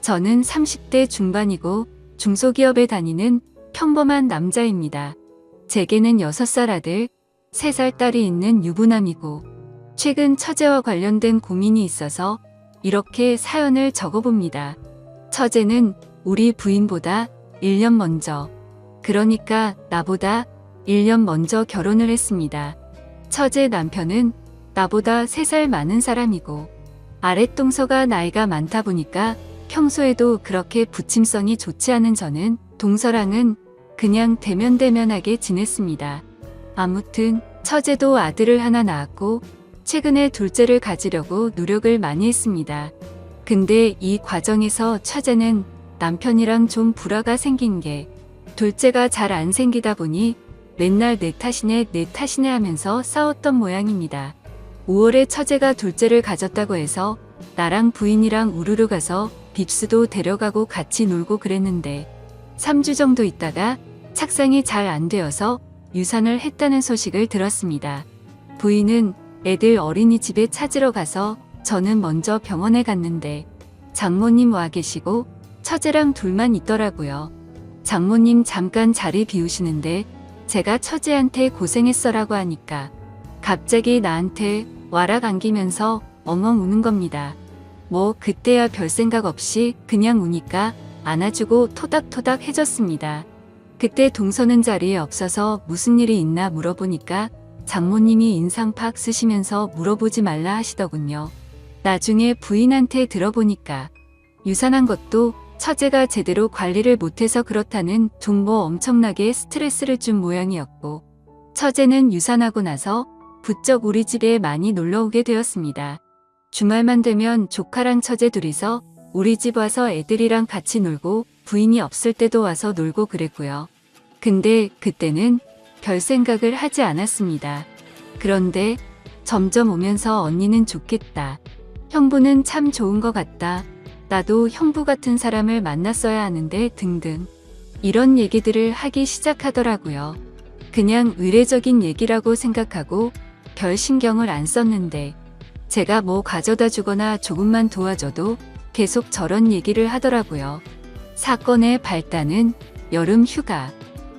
저는 30대 중반이고 중소기업에 다니는 평범한 남자입니다. 제게는 6살 아들, 3살 딸이 있는 유부남이고 최근 처제와 관련된 고민이 있어서 이렇게 사연을 적어봅니다. 처제는 우리 부인보다 1년 먼저, 그러니까 나보다 1년 먼저 결혼을 했습니다. 처제 남편은 나보다 3살 많은 사람이고 아랫동서가 나이가 많다 보니까 평소에도 그렇게 부침성이 좋지 않은 저는 동서랑은 그냥 대면대면하게 지냈습니다. 아무튼 처제도 아들을 하나 낳았고 최근에 둘째를 가지려고 노력을 많이 했습니다. 근데 이 과정에서 처제는 남편이랑 좀 불화가 생긴 게 둘째가 잘 안 생기다 보니 맨날 내 탓이네 하면서 싸웠던 모양입니다. 5월에 처제가 둘째를 가졌다고 해서 나랑 부인이랑 우르르 가서 빕스도 데려가고 같이 놀고 그랬는데 3주 정도 있다가 착상이 잘 안 되어서 유산을 했다는 소식을 들었습니다. 부인은 애들 어린이집에 찾으러 가서 저는 먼저 병원에 갔는데 장모님 와 계시고 처제랑 둘만 있더라고요. 장모님 잠깐 자리 비우시는데 제가 처제한테 고생했어라고 하니까 갑자기 나한테 와락 안기면서 엉엉 우는 겁니다. 뭐 그때야 별 생각 없이 그냥 우니까 안아주고 토닥토닥 해줬습니다. 그때 동서는 자리에 없어서 무슨 일이 있나 물어보니까 장모님이 인상 팍 쓰시면서 물어보지 말라 하시더군요. 나중에 부인한테 들어보니까 유산한 것도 처제가 제대로 관리를 못해서 그렇다는 좀 뭐 엄청나게 스트레스를 준 모양이었고 처제는 유산하고 나서 부쩍 우리 집에 많이 놀러오게 되었습니다. 주말만 되면 조카랑 처제 둘이서 우리 집 와서 애들이랑 같이 놀고 부인이 없을 때도 와서 놀고 그랬고요. 근데 그때는 별 생각을 하지 않았습니다. 그런데 점점 오면서 언니는 좋겠다. 형부는 참 좋은 것 같다. 나도 형부 같은 사람을 만났어야 하는데 등등 이런 얘기들을 하기 시작하더라고요. 그냥 의례적인 얘기라고 생각하고 별 신경을 안 썼는데 제가 뭐 가져다 주거나 조금만 도와줘도 계속 저런 얘기를 하더라고요. 사건의 발단은 여름 휴가.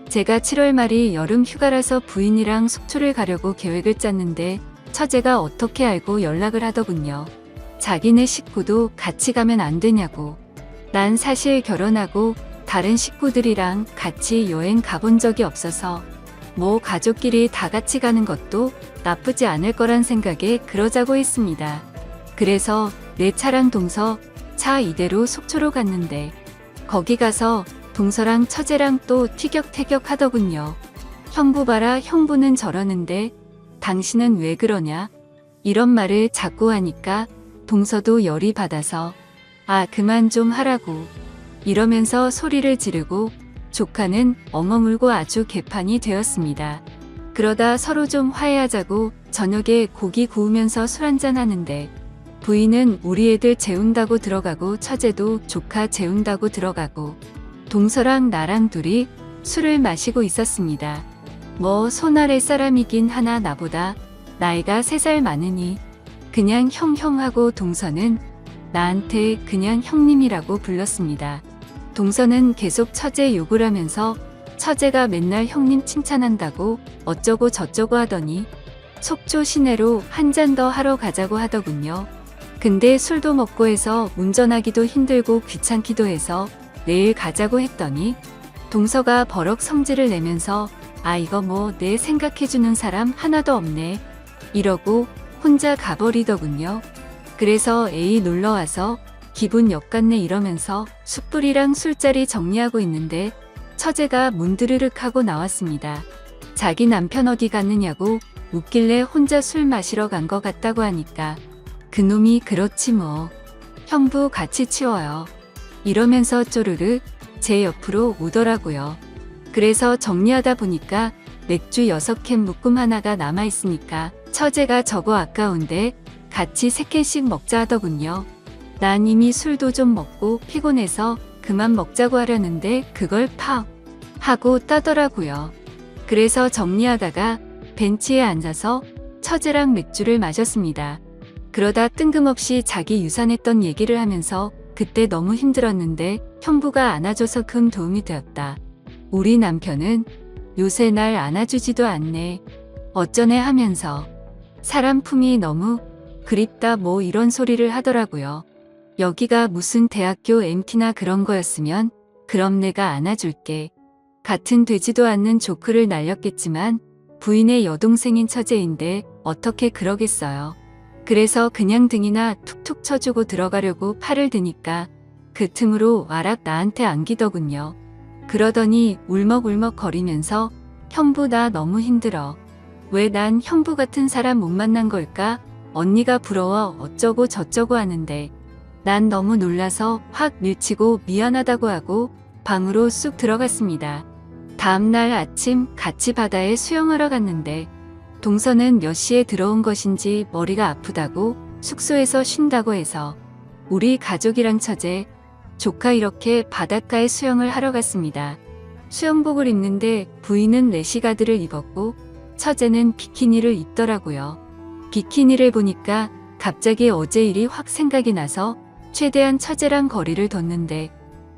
제가 7월 말이 여름 휴가라서 부인이랑 속초를 가려고 계획을 짰는데 처제가 어떻게 알고 연락을 하더군요. 자기네 식구도 같이 가면 안 되냐고. 난 사실 결혼하고 다른 식구들이랑 같이 여행 가본 적이 없어서 뭐 가족끼리 다 같이 가는 것도 나쁘지 않을 거란 생각에 그러자고 했습니다. 그래서 내 차랑 동서 차 이대로 속초로 갔는데 거기 가서 동서랑 처제랑 또 티격태격 하더군요. 형부 봐라, 형부는 저러는데 당신은 왜 그러냐? 이런 말을 자꾸 하니까 동서도 열이 받아서 아 그만 좀 하라고 이러면서 소리를 지르고 조카는 엉엉 울고 아주 개판이 되었습니다. 그러다 서로 좀 화해하자고 저녁에 고기 구우면서 술 한잔 하는데 부인은 우리 애들 재운다고 들어가고 처제도 조카 재운다고 들어가고 동서랑 나랑 둘이 술을 마시고 있었습니다. 뭐 손아래 사람이긴 하나 나보다 나이가 3살 많으니 그냥 형하고 동서는 나한테 그냥 형님이라고 불렀습니다. 동서는 계속 처제 욕을 하면서 처제가 맨날 형님 칭찬한다고 어쩌고 저쩌고 하더니 속초 시내로 한 잔 더 하러 가자고 하더군요. 근데 술도 먹고 해서 운전하기도 힘들고 귀찮기도 해서 내일 가자고 했더니 동서가 버럭 성질을 내면서 아 이거 뭐 내 생각해주는 사람 하나도 없네 이러고 혼자 가버리더군요. 그래서 애이 놀러와서 기분 역같네 이러면서 숯불이랑 술자리 정리하고 있는데 처제가 문드르륵 하고 나왔습니다. 자기 남편 어디 갔느냐고 묻길래 혼자 술 마시러 간 것 같다고 하니까 그놈이 그렇지 뭐 형부 같이 치워요 이러면서 쪼르르 제 옆으로 오더라고요. 그래서 정리하다 보니까 맥주 6캔 묶음 하나가 남아있으니까 처제가 저거 아까운데 같이 3캔씩 먹자 하더군요. 난 이미 술도 좀 먹고 피곤해서 그만 먹자고 하려는데 그걸 팍 하고 따더라고요. 그래서 정리하다가 벤치에 앉아서 처제랑 맥주를 마셨습니다. 그러다 뜬금없이 자기 유산했던 얘기를 하면서 그때 너무 힘들었는데 형부가 안아줘서 큰 도움이 되었다. 우리 남편은 요새 날 안아주지도 않네. 어쩌네 하면서 사람 품이 너무 그립다 뭐 이런 소리를 하더라고요. 여기가 무슨 대학교 MT나 그런 거였으면 그럼 내가 안아줄게. 같은 되지도 않는 조크를 날렸겠지만 부인의 여동생인 처제인데 어떻게 그러겠어요. 그래서 그냥 등이나 툭툭 쳐주고 들어가려고 팔을 드니까 그 틈으로 와락 나한테 안기더군요. 그러더니 울먹울먹 거리면서 형부 나 너무 힘들어. 왜 난 형부 같은 사람 못 만난 걸까? 언니가 부러워 어쩌고 저쩌고 하는데 난 너무 놀라서 확 밀치고 미안하다고 하고 방으로 쑥 들어갔습니다. 다음날 아침 같이 바다에 수영하러 갔는데 동서는 몇 시에 들어온 것인지 머리가 아프다고 숙소에서 쉰다고 해서 우리 가족이랑 처제, 조카 이렇게 바닷가에 수영을 하러 갔습니다. 수영복을 입는데 부인은 래시가드를 입었고 처제는 비키니를 입더라고요. 비키니를 보니까 갑자기 어제 일이 확 생각이 나서 최대한 처제랑 거리를 뒀는데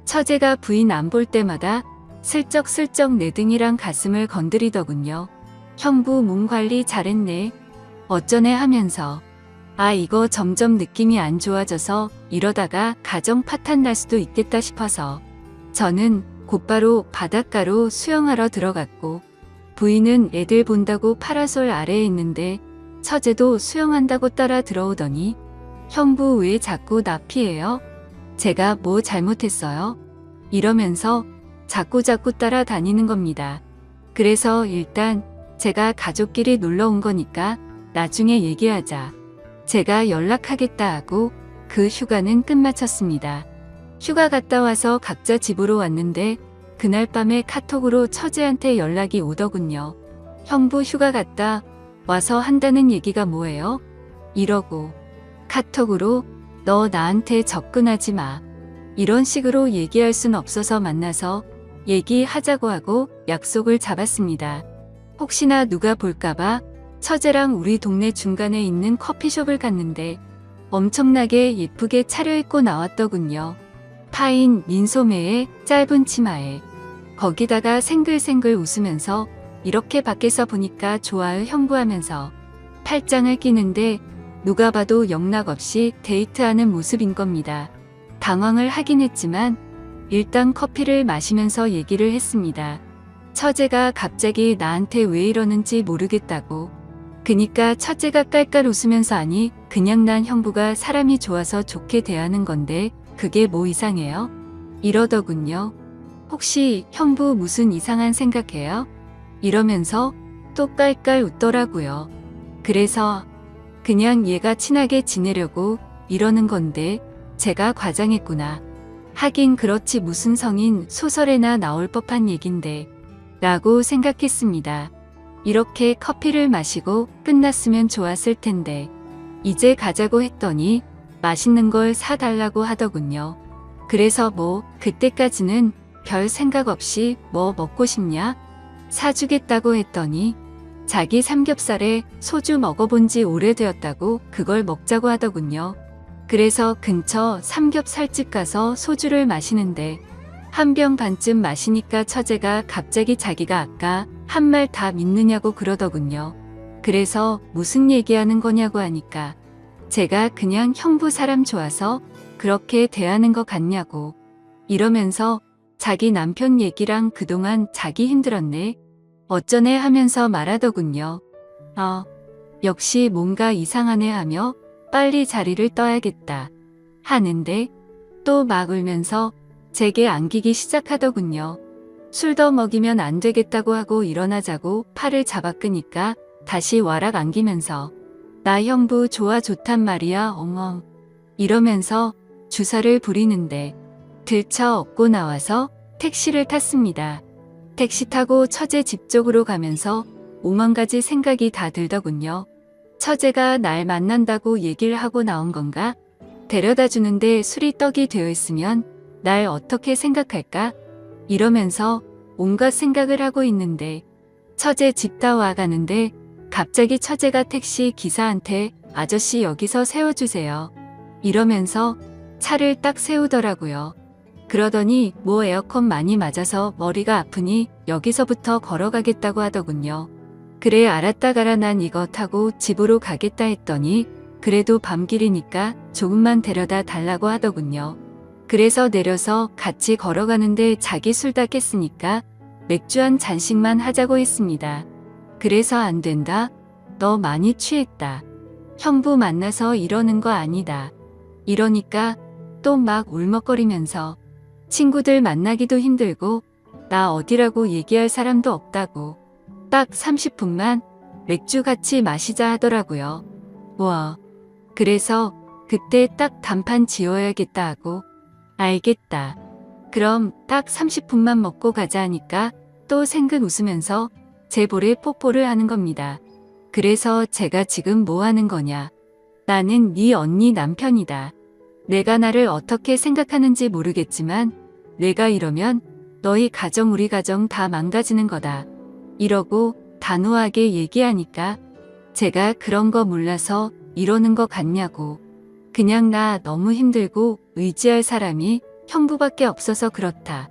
처제가 부인 안 볼 때마다 슬쩍슬쩍 내 등이랑 가슴을 건드리더군요. 형부 몸 관리 잘했네. 어쩌네 하면서 아 이거 점점 느낌이 안 좋아져서 이러다가 가정 파탄 날 수도 있겠다 싶어서 저는 곧바로 바닷가로 수영하러 들어갔고 부인은 애들 본다고 파라솔 아래에 있는데 처제도 수영한다고 따라 들어오더니 형부 왜 자꾸 나 피해요? 제가 뭐 잘못했어요? 이러면서 자꾸 따라다니는 겁니다. 그래서 일단 제가 가족끼리 놀러 온 거니까 나중에 얘기하자. 제가 연락하겠다 하고 그 휴가는 끝마쳤습니다. 휴가 갔다 와서 각자 집으로 왔는데 그날 밤에 카톡으로 처제한테 연락이 오더군요. 형부 휴가 갔다 와서 한다는 얘기가 뭐예요? 이러고 카톡으로 너 나한테 접근하지 마. 이런 식으로 얘기할 순 없어서 만나서 얘기하자고 하고 약속을 잡았습니다. 혹시나 누가 볼까봐 처제랑 우리 동네 중간에 있는 커피숍을 갔는데 엄청나게 예쁘게 차려입고 나왔더군요. 파인 민소매에 짧은 치마에 거기다가 생글생글 웃으면서 이렇게 밖에서 보니까 좋아요 형부 하면서 팔짱을 끼는데 누가 봐도 영락없이 데이트하는 모습인 겁니다. 당황을 하긴 했지만 일단 커피를 마시면서 얘기를 했습니다. 처제가 갑자기 나한테 왜 이러는지 모르겠다고. 그니까 처제가 깔깔 웃으면서 아니 그냥 난 형부가 사람이 좋아서 좋게 대하는 건데 그게 뭐 이상해요? 이러더군요. 혹시 형부 무슨 이상한 생각해요? 이러면서 또 깔깔 웃더라고요. 그래서 그냥 얘가 친하게 지내려고 이러는 건데 제가 과장했구나. 하긴 그렇지 무슨 성인 소설에나 나올 법한 얘긴데 라고 생각했습니다. 이렇게 커피를 마시고 끝났으면 좋았을 텐데 이제 가자고 했더니 맛있는 걸 사달라고 하더군요. 그래서 뭐 그때까지는 별 생각 없이 뭐 먹고 싶냐? 사주겠다고 했더니 자기 삼겹살에 소주 먹어본 지 오래되었다고 그걸 먹자고 하더군요. 그래서 근처 삼겹살집 가서 소주를 마시는데 한 병 반쯤 마시니까 처제가 갑자기 자기가 아까 한 말 다 믿느냐고 그러더군요. 그래서 무슨 얘기하는 거냐고 하니까 제가 그냥 형부 사람 좋아서 그렇게 대하는 것 같냐고 이러면서 자기 남편 얘기랑 그동안 자기 힘들었네 어쩌네 하면서 말하더군요. 역시 뭔가 이상하네 하며 빨리 자리를 떠야겠다 하는데 또 막 울면서 제게 안기기 시작하더군요. 술 더 먹이면 안 되겠다고 하고 일어나자고 팔을 잡아 끄니까 다시 와락 안기면서 나 형부 좋아 좋단 말이야 엉엉 이러면서 주사를 부리는데 들쳐 업고 나와서 택시를 탔습니다. 택시 타고 처제 집 쪽으로 가면서 오만 가지 생각이 다 들더군요. 처제가 날 만난다고 얘기를 하고 나온 건가? 데려다 주는데 술이 떡이 되어 있으면 날 어떻게 생각할까? 이러면서 온갖 생각을 하고 있는데 처제 집 다 와가는데 갑자기 처제가 택시 기사한테 아저씨 여기서 세워주세요. 이러면서 차를 딱 세우더라고요. 그러더니 뭐 에어컨 많이 맞아서 머리가 아프니 여기서부터 걸어가겠다고 하더군요. 그래 알았다 가라 난 이거 타고 집으로 가겠다 했더니 그래도 밤길이니까 조금만 데려다 달라고 하더군요. 그래서 내려서 같이 걸어가는데 자기 술 다 깼으니까 맥주 한 잔씩만 하자고 했습니다. 그래서 안 된다. 너 많이 취했다. 형부 만나서 이러는 거 아니다. 이러니까 또 막 울먹거리면서 친구들 만나기도 힘들고 나 어디라고 얘기할 사람도 없다고 딱 30분만 맥주 같이 마시자 하더라고요. 와. 그래서 그때 딱 단판 지어야겠다 하고 알겠다. 그럼 딱 30분만 먹고 가자 하니까 또 생긋 웃으면서 제 볼에 뽀뽀를 하는 겁니다. 그래서 제가 지금 뭐 하는 거냐. 나는 네 언니 남편이다. 내가 나를 어떻게 생각하는지 모르겠지만 내가 이러면 너희 가정 우리 가정 다 망가지는 거다. 이러고 단호하게 얘기하니까 제가 그런 거 몰라서 이러는 거 같냐고. 그냥 나 너무 힘들고 의지할 사람이 형부밖에 없어서 그렇다.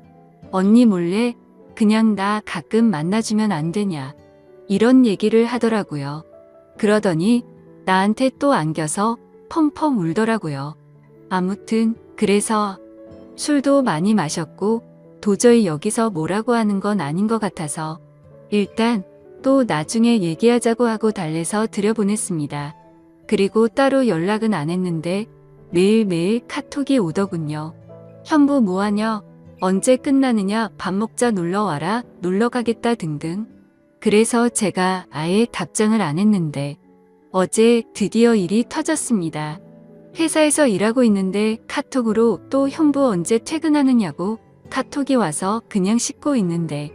언니 몰래 그냥 나 가끔 만나주면 안 되냐. 이런 얘기를 하더라고요. 그러더니 나한테 또 안겨서 펑펑 울더라고요. 아무튼 그래서 술도 많이 마셨고 도저히 여기서 뭐라고 하는 건 아닌 것 같아서 일단 또 나중에 얘기하자고 하고 달래서 들여보냈습니다. 그리고 따로 연락은 안 했는데 매일매일 카톡이 오더군요. 형부 뭐하냐? 언제 끝나느냐? 밥 먹자 놀러와라? 놀러가겠다 등등. 그래서 제가 아예 답장을 안 했는데 어제 드디어 일이 터졌습니다. 회사에서 일하고 있는데 카톡으로 또 형부 언제 퇴근하느냐고 카톡이 와서 그냥 씻고 있는데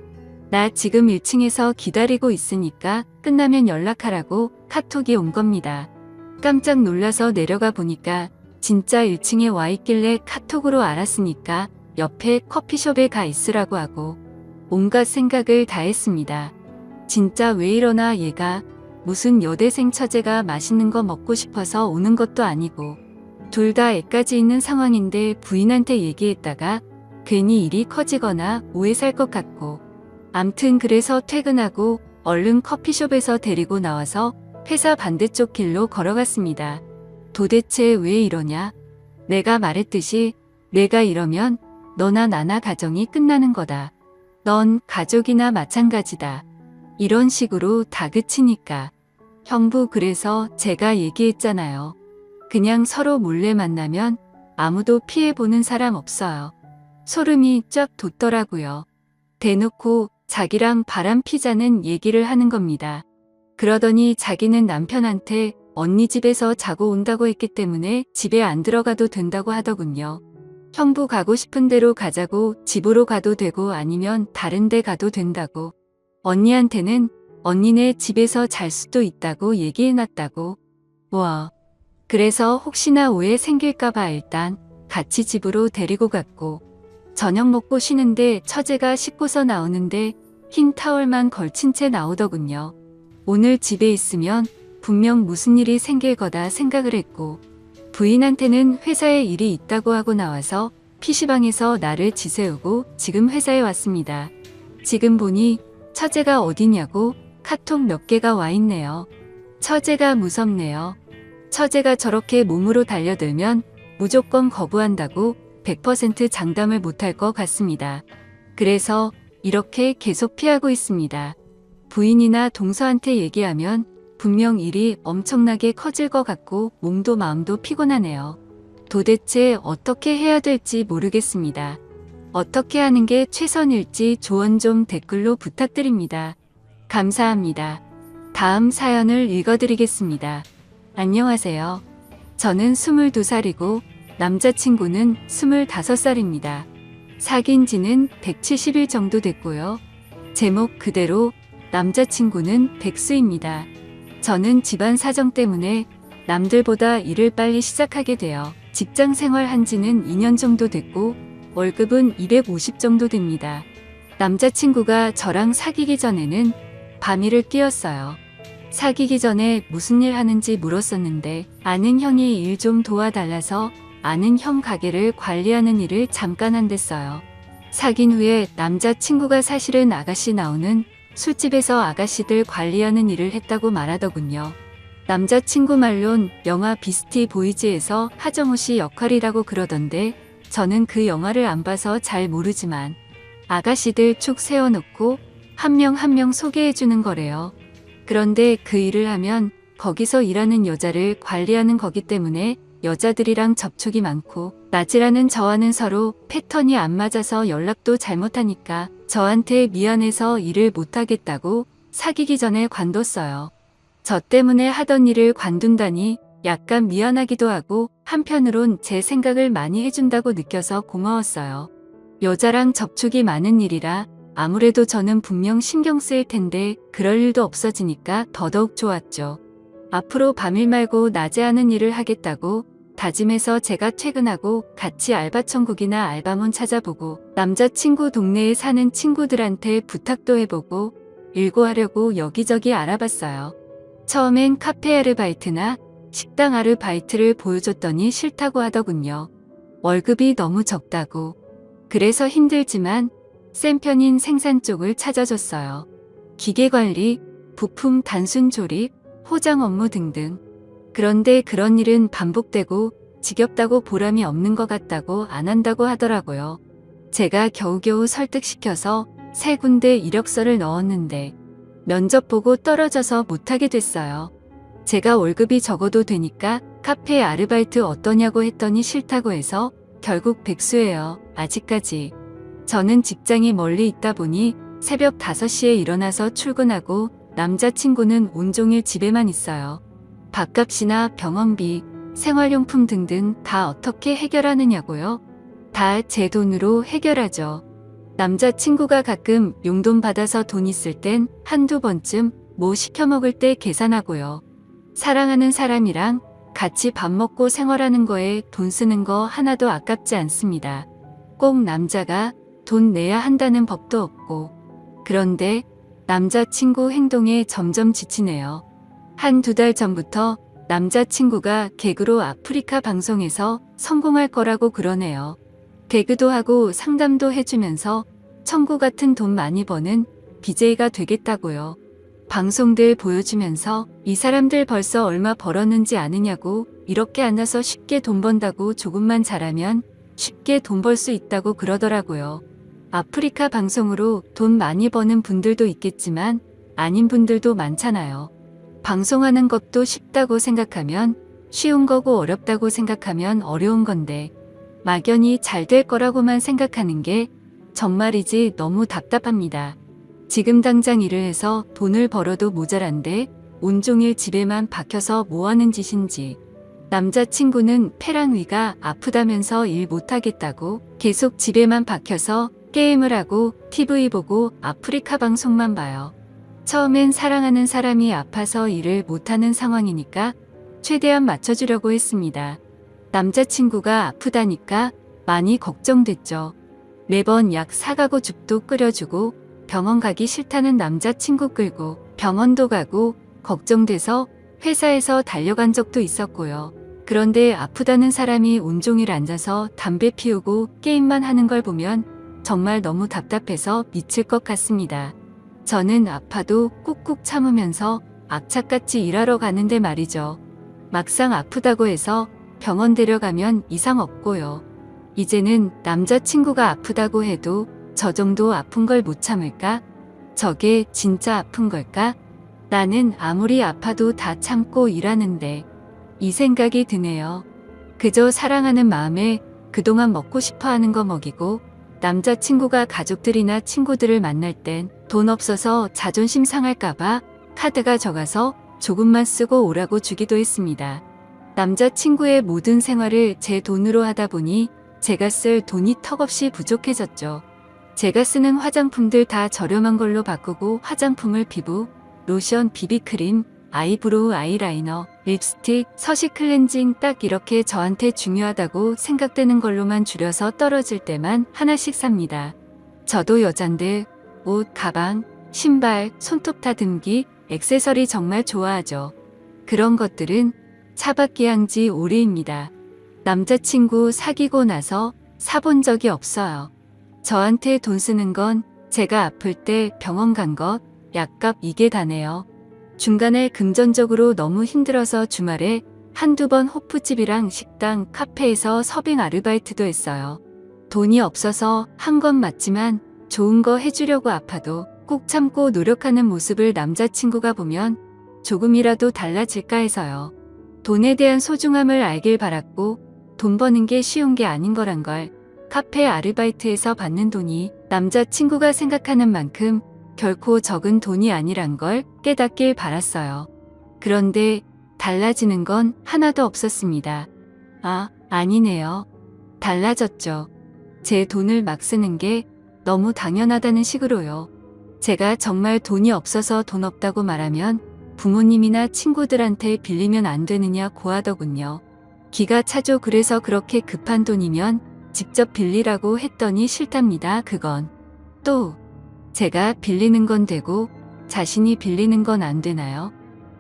나 지금 1층에서 기다리고 있으니까 끝나면 연락하라고 카톡이 온 겁니다. 깜짝 놀라서 내려가 보니까 진짜 1층에 와 있길래 카톡으로 알았으니까 옆에 커피숍에 가 있으라고 하고 온갖 생각을 다 했습니다. 진짜 왜 이러나 얘가 무슨 여대생 처제가 맛있는 거 먹고 싶어서 오는 것도 아니고 둘 다 애까지 있는 상황인데 부인한테 얘기했다가 괜히 일이 커지거나 오해 살 것 같고 암튼 그래서 퇴근하고 얼른 커피숍에서 데리고 나와서 회사 반대쪽 길로 걸어갔습니다. 도대체 왜 이러냐? 내가 말했듯이 내가 이러면 너나 나나 가정이 끝나는 거다. 넌 가족이나 마찬가지다. 이런 식으로 다그치니까. 형부 그래서 제가 얘기했잖아요. 그냥 서로 몰래 만나면 아무도 피해보는 사람 없어요. 소름이 쫙 돋더라고요. 대놓고 자기랑 바람 피자는 얘기를 하는 겁니다. 그러더니 자기는 남편한테 언니 집에서 자고 온다고 했기 때문에 집에 안 들어가도 된다고 하더군요. 형부 가고 싶은 대로 가자고 집으로 가도 되고 아니면 다른 데 가도 된다고. 언니한테는 언니네 집에서 잘 수도 있다고 얘기해놨다고. 와. 그래서 혹시나 오해 생길까봐 일단 같이 집으로 데리고 갔고 저녁 먹고 쉬는데 처제가 씻고서 나오는데 흰 타월만 걸친 채 나오더군요. 오늘 집에 있으면 분명 무슨 일이 생길 거다 생각을 했고 부인한테는 회사에 일이 있다고 하고 나와서 PC방에서 나를 지새우고 지금 회사에 왔습니다. 지금 보니 처제가 어디냐고 카톡 몇 개가 와 있네요. 처제가 무섭네요. 처제가 저렇게 몸으로 달려들면 무조건 거부한다고 100% 장담을 못할 것 같습니다. 그래서 이렇게 계속 피하고 있습니다. 부인이나 동서한테 얘기하면 분명 일이 엄청나게 커질 것 같고 몸도 마음도 피곤하네요. 도대체 어떻게 해야 될지 모르겠습니다. 어떻게 하는 게 최선일지 조언 좀 댓글로 부탁드립니다. 감사합니다. 다음 사연을 읽어드리겠습니다. 안녕하세요. 저는 22살이고 남자친구는 25살입니다. 사귄 지는 170일 정도 됐고요. 제목 그대로 남자친구는 백수입니다. 저는 집안 사정 때문에 남들보다 일을 빨리 시작하게 되어 직장 생활한 지는 2년 정도 됐고 월급은 250 정도 됩니다. 남자친구가 저랑 사귀기 전에는 밤일을 끼었어요. 사귀기 전에 무슨 일 하는지 물었었는데 아는 형이 일 좀 도와달라서 아는 형 가게를 관리하는 일을 잠깐 한댔어요. 사귄 후에 남자친구가 사실은 아가씨 나오는 술집에서 아가씨들 관리하는 일을 했다고 말하더군요. 남자친구 말론 영화 비스티 보이즈에서 하정우 씨 역할이라고 그러던데 저는 그 영화를 안 봐서 잘 모르지만 아가씨들 쭉 세워놓고 한 명 한 명 소개해주는 거래요. 그런데 그 일을 하면 거기서 일하는 여자를 관리하는 거기 때문에 여자들이랑 접촉이 많고 낮이라는 저와는 서로 패턴이 안 맞아서 연락도 잘못하니까 저한테 미안해서 일을 못하겠다고 사귀기 전에 관뒀어요. 저 때문에 하던 일을 관둔다니 약간 미안하기도 하고 한편으론 제 생각을 많이 해준다고 느껴서 고마웠어요. 여자랑 접촉이 많은 일이라 아무래도 저는 분명 신경 쓰일 텐데 그럴 일도 없어지니까 더더욱 좋았죠. 앞으로 밤일 말고 낮에 하는 일을 하겠다고 다짐해서 제가 퇴근하고 같이 알바천국이나 알바몬 찾아보고 남자친구 동네에 사는 친구들한테 부탁도 해보고 일구하려고 여기저기 알아봤어요. 처음엔 카페 아르바이트나 식당 아르바이트를 보여줬더니 싫다고 하더군요. 월급이 너무 적다고. 그래서 힘들지만 센 편인 생산 쪽을 찾아줬어요. 기계관리, 부품 단순 조립, 포장 업무 등등. 그런데 그런 일은 반복되고 지겹다고 보람이 없는 것 같다고 안 한다고 하더라고요. 제가 겨우겨우 설득시켜서 3군데 이력서를 넣었는데 면접 보고 떨어져서 못하게 됐어요. 제가 월급이 적어도 되니까 카페 아르바이트 어떠냐고 했더니 싫다고 해서 결국 백수예요. 아직까지. 저는 직장이 멀리 있다 보니 새벽 5시에 일어나서 출근하고 남자친구는 온종일 집에만 있어요. 밥값이나 병원비, 생활용품 등등 다 어떻게 해결하느냐고요? 다 제 돈으로 해결하죠. 남자친구가 가끔 용돈 받아서 돈 있을 땐 한두 번쯤 뭐 시켜 먹을 때 계산하고요. 사랑하는 사람이랑 같이 밥 먹고 생활하는 거에 돈 쓰는 거 하나도 아깝지 않습니다. 꼭 남자가 돈 내야 한다는 법도 없고. 그런데 남자친구 행동에 점점 지치네요. 한두 달 전부터 남자친구가 개그로 아프리카 방송에서 성공할 거라고 그러네요. 개그도 하고 상담도 해주면서 청구 같은 돈 많이 버는 BJ가 되겠다고요. 방송들 보여주면서 이 사람들 벌써 얼마 벌었는지 아느냐고 이렇게 앉아서 쉽게 돈 번다고 조금만 잘하면 쉽게 돈 벌 수 있다고 그러더라고요. 아프리카 방송으로 돈 많이 버는 분들도 있겠지만 아닌 분들도 많잖아요. 방송하는 것도 쉽다고 생각하면 쉬운 거고 어렵다고 생각하면 어려운 건데 막연히 잘 될 거라고만 생각하는 게 정말이지 너무 답답합니다. 지금 당장 일을 해서 돈을 벌어도 모자란데 온종일 집에만 박혀서 뭐하는 짓인지. 남자친구는 폐랑 위가 아프다면서 일 못하겠다고 계속 집에만 박혀서 게임을 하고 TV 보고 아프리카 방송만 봐요. 처음엔 사랑하는 사람이 아파서 일을 못하는 상황이니까 최대한 맞춰주려고 했습니다. 남자친구가 아프다니까 많이 걱정됐죠. 매번 약 사가고 죽도 끓여주고 병원 가기 싫다는 남자친구 끌고 병원도 가고 걱정돼서 회사에서 달려간 적도 있었고요. 그런데 아프다는 사람이 온종일 앉아서 담배 피우고 게임만 하는 걸 보면 정말 너무 답답해서 미칠 것 같습니다. 저는 아파도 꾹꾹 참으면서 악착같이 일하러 가는데 말이죠. 막상 아프다고 해서 병원 데려가면 이상 없고요. 이제는 남자친구가 아프다고 해도 저 정도 아픈 걸 못 참을까? 저게 진짜 아픈 걸까? 나는 아무리 아파도 다 참고 일하는데 이 생각이 드네요. 그저 사랑하는 마음에 그동안 먹고 싶어 하는 거 먹이고 남자친구가 가족들이나 친구들을 만날 땐 돈 없어서 자존심 상할까봐 카드가 적어서 조금만 쓰고 오라고 주기도 했습니다. 남자친구의 모든 생활을 제 돈으로 하다 보니 제가 쓸 돈이 턱없이 부족해졌죠. 제가 쓰는 화장품들 다 저렴한 걸로 바꾸고 화장품을 피부, 로션, 비비크림, 아이브로우, 아이라이너, 립스틱, 서식 클렌징 딱 이렇게 저한테 중요하다고 생각되는 걸로만 줄여서 떨어질 때만 하나씩 삽니다. 저도 여잔데 옷, 가방, 신발, 손톱 다듬기, 액세서리 정말 좋아하죠. 그런 것들은 차박기 한지 오래입니다. 남자친구 사귀고 나서 사본 적이 없어요. 저한테 돈 쓰는 건 제가 아플 때 병원 간 것, 약값 이게 다네요. 중간에 금전적으로 너무 힘들어서 주말에 한두 번 호프집이랑 식당, 카페에서 서빙 아르바이트도 했어요. 돈이 없어서 한 건 맞지만 좋은 거 해주려고 아파도 꾹 참고 노력하는 모습을 남자친구가 보면 조금이라도 달라질까 해서요. 돈에 대한 소중함을 알길 바랐고 돈 버는 게 쉬운 게 아닌 거란 걸 카페 아르바이트에서 받는 돈이 남자친구가 생각하는 만큼 결코 적은 돈이 아니란 걸 깨닫길 바랐어요. 그런데 달라지는 건 하나도 없었습니다. 아, 아니네요. 달라졌죠. 제 돈을 막 쓰는 게 너무 당연하다는 식으로요. 제가 정말 돈이 없어서 돈 없다고 말하면 부모님이나 친구들한테 빌리면 안 되느냐 고하더군요. 기가 차죠. 그래서 그렇게 급한 돈이면 직접 빌리라고 했더니 싫답니다. 그건. 또 제가 빌리는 건 되고 자신이 빌리는 건 안 되나요?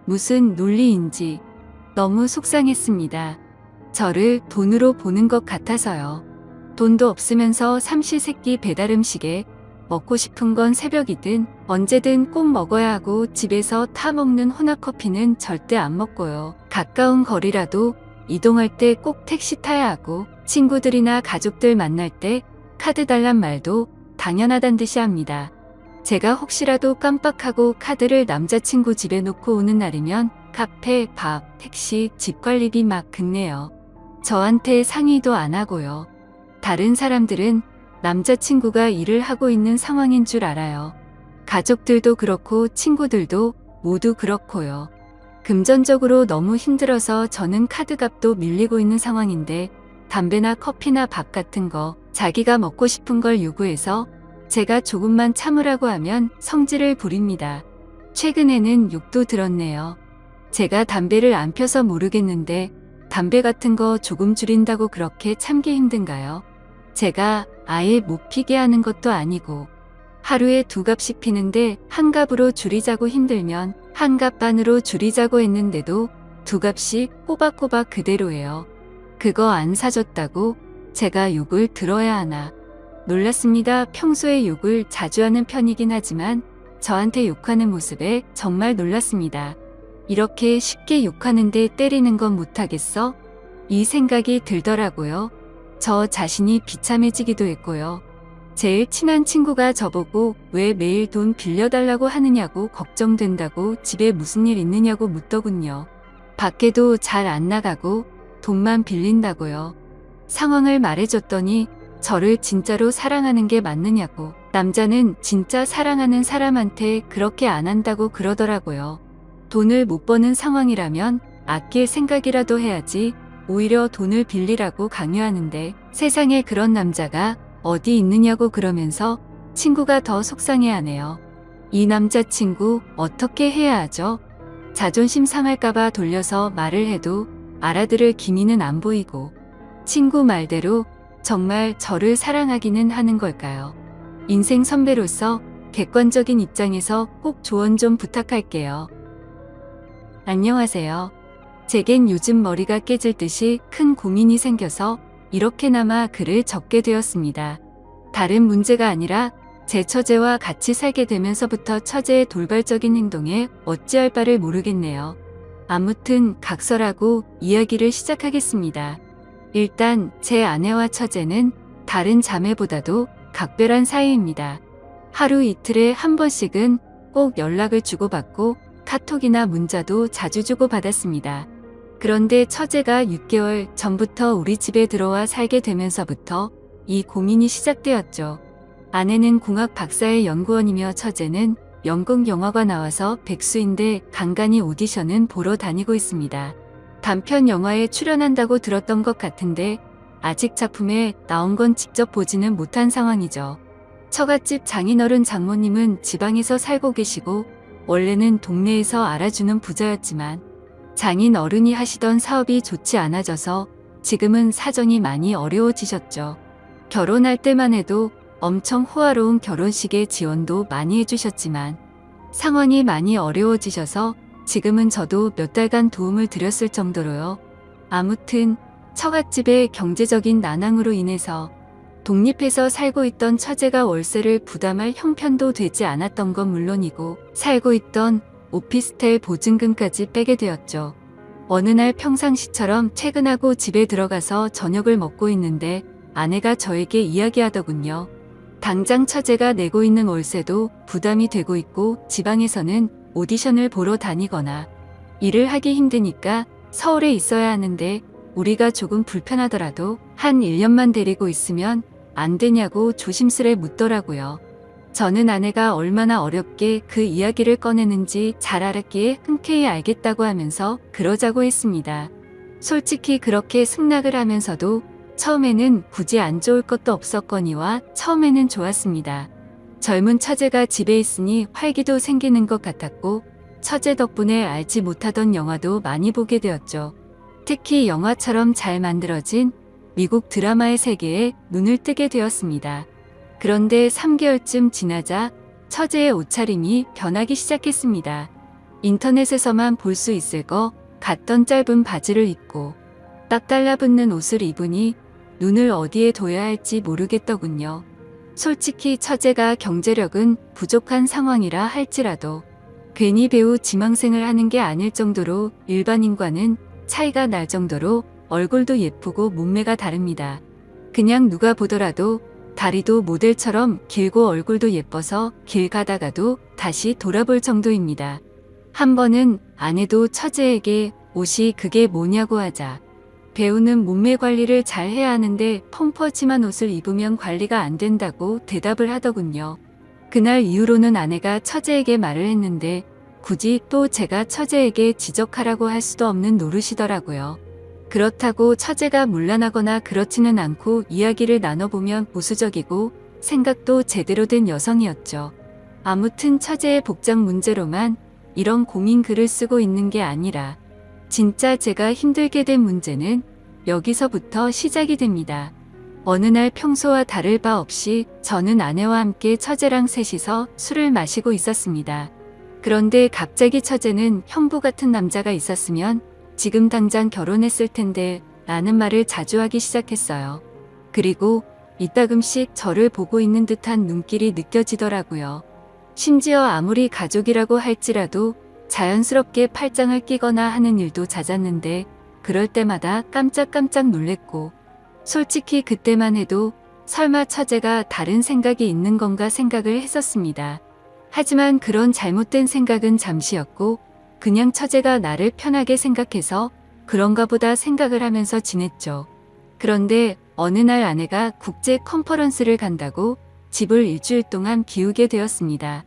무슨 논리인지 너무 속상했습니다. 저를 돈으로 보는 것 같아서요. 돈도 없으면서 삼시세끼 배달 음식에 먹고 싶은 건 새벽이든 언제든 꼭 먹어야 하고 집에서 타 먹는 혼합커피는 절대 안 먹고요. 가까운 거리라도 이동할 때 꼭 택시 타야 하고 친구들이나 가족들 만날 때 카드 달란 말도 당연하단 듯이 합니다. 제가 혹시라도 깜빡하고 카드를 남자친구 집에 놓고 오는 날이면 카페, 밥, 택시, 집 관리비 막 긁네요. 저한테 상의도 안 하고요. 다른 사람들은 남자친구가 일을 하고 있는 상황인 줄 알아요. 가족들도 그렇고 친구들도 모두 그렇고요. 금전적으로 너무 힘들어서 저는 카드값도 밀리고 있는 상황인데 담배나 커피나 밥 같은 거 자기가 먹고 싶은 걸 요구해서 제가 조금만 참으라고 하면 성질을 부립니다. 최근에는 욕도 들었네요. 제가 담배를 안 펴서 모르겠는데 담배 같은 거 조금 줄인다고 그렇게 참기 힘든가요? 제가 아예 못 피게 하는 것도 아니고 하루에 2갑씩 피는데 1갑으로 줄이자고 힘들면 1갑 반으로 줄이자고 했는데도 2갑씩 꼬박꼬박 그대로예요. 그거 안 사줬다고 제가 욕을 들어야 하나. 놀랐습니다. 평소에 욕을 자주 하는 편이긴 하지만 저한테 욕하는 모습에 정말 놀랐습니다. 이렇게 쉽게 욕하는데 때리는 건 못하겠어? 이 생각이 들더라고요. 저 자신이 비참해지기도 했고요. 제일 친한 친구가 저보고 왜 매일 돈 빌려달라고 하느냐고 걱정된다고 집에 무슨 일 있느냐고 묻더군요. 밖에도 잘 안 나가고 돈만 빌린다고요. 상황을 말해줬더니 저를 진짜로 사랑하는 게 맞느냐고. 남자는 진짜 사랑하는 사람한테 그렇게 안 한다고 그러더라고요. 돈을 못 버는 상황이라면 아낄 생각이라도 해야지 오히려 돈을 빌리라고 강요하는데 세상에 그런 남자가 어디 있느냐고 그러면서 친구가 더 속상해하네요. 이 남자친구 어떻게 해야 하죠? 자존심 상할까봐 돌려서 말을 해도 알아들을 기미는 안 보이고 친구 말대로 정말 저를 사랑하기는 하는 걸까요? 인생 선배로서 객관적인 입장에서 꼭 조언 좀 부탁할게요. 안녕하세요. 제겐 요즘 머리가 깨질 듯이 큰 고민이 생겨서 이렇게나마 글을 적게 되었습니다. 다른 문제가 아니라 제 처제와 같이 살게 되면서부터 처제의 돌발적인 행동에 어찌할 바를 모르겠네요. 아무튼 각설하고 이야기를 시작하겠습니다. 일단 제 아내와 처제는 다른 자매보다도 각별한 사이입니다. 하루 이틀에 한 번씩은 꼭 연락을 주고받고 카톡이나 문자도 자주 주고받았습니다. 그런데 처제가 6개월 전부터 우리 집에 들어와 살게 되면서부터 이 고민이 시작되었죠. 아내는 공학 박사의 연구원이며 처제는 연극 영화가 나와서 백수인데 간간히 오디션은 보러 다니고 있습니다. 단편 영화에 출연한다고 들었던 것 같은데 아직 작품에 나온 건 직접 보지는 못한 상황이죠. 처갓집 장인어른 장모님은 지방에서 살고 계시고 원래는 동네에서 알아주는 부자였지만 장인어른이 하시던 사업이 좋지 않아져서 지금은 사정이 많이 어려워지셨죠. 결혼할 때만 해도 엄청 호화로운 결혼식에 지원도 많이 해주셨지만 상황이 많이 어려워지셔서 지금은 저도 몇 달간 도움을 드렸을 정도로요. 아무튼 처갓집의 경제적인 난항으로 인해서 독립해서 살고 있던 처제가 월세를 부담할 형편도 되지 않았던 건 물론이고 살고 있던 오피스텔 보증금까지 빼게 되었죠. 어느 날 평상시처럼 퇴근하고 집에 들어가서 저녁을 먹고 있는데 아내가 저에게 이야기하더군요. 당장 처제가 내고 있는 월세도 부담이 되고 있고 지방에서는 오디션을 보러 다니거나 일을 하기 힘드니까 서울에 있어야 하는데 우리가 조금 불편하더라도 한 1년만 데리고 있으면 안 되냐고 조심스레 묻더라고요. 저는 아내가 얼마나 어렵게 그 이야기를 꺼내는지 잘 알았기에 흔쾌히 알겠다고 하면서 그러자고 했습니다. 솔직히 그렇게 승낙을 하면서도 처음에는 굳이 안 좋을 것도 없었거니와 처음에는 좋았습니다. 젊은 처제가 집에 있으니 활기도 생기는 것 같았고 처제 덕분에 알지 못하던 영화도 많이 보게 되었죠. 특히 영화처럼 잘 만들어진 미국 드라마의 세계에 눈을 뜨게 되었습니다. 그런데 3개월쯤 지나자 처제의 옷차림이 변하기 시작했습니다. 인터넷에서만 볼 수 있을 것 같던 짧은 바지를 입고 딱 달라붙는 옷을 입으니 눈을 어디에 둬야 할지 모르겠더군요. 솔직히 처제가 경제력은 부족한 상황이라 할지라도 괜히 배우 지망생을 하는 게 아닐 정도로 일반인과는 차이가 날 정도로 얼굴도 예쁘고 몸매가 다릅니다. 그냥 누가 보더라도 다리도 모델처럼 길고 얼굴도 예뻐서 길 가다가도 다시 돌아볼 정도입니다. 한 번은 아내도 처제에게 옷이 그게 뭐냐고 하자 배우는 몸매 관리를 잘 해야 하는데 펑퍼짐한 옷을 입으면 관리가 안 된다고 대답을 하더군요. 그날 이후로는 아내가 처제에게 말을 했는데 굳이 또 제가 처제에게 지적하라고 할 수도 없는 노릇이더라고요. 그렇다고 처제가 문란하거나 그렇지는 않고 이야기를 나눠보면 보수적이고 생각도 제대로 된 여성이었죠. 아무튼 처제의 복장 문제로만 이런 고민 글을 쓰고 있는 게 아니라 진짜 제가 힘들게 된 문제는 여기서부터 시작이 됩니다. 어느 날 평소와 다를 바 없이 저는 아내와 함께 처제랑 셋이서 술을 마시고 있었습니다. 그런데 갑자기 처제는 형부 같은 남자가 있었으면 지금 당장 결혼했을 텐데 라는 말을 자주 하기 시작했어요. 그리고 이따금씩 저를 보고 있는 듯한 눈길이 느껴지더라고요. 심지어 아무리 가족이라고 할지라도 자연스럽게 팔짱을 끼거나 하는 일도 잦았는데 그럴 때마다 깜짝깜짝 놀랬고 솔직히 그때만 해도 설마 처제가 다른 생각이 있는 건가 생각을 했었습니다. 하지만 그런 잘못된 생각은 잠시였고 그냥 처제가 나를 편하게 생각해서 그런가 보다 생각을 하면서 지냈죠. 그런데 어느 날 아내가 국제 컨퍼런스를 간다고 집을 일주일 동안 비우게 되었습니다.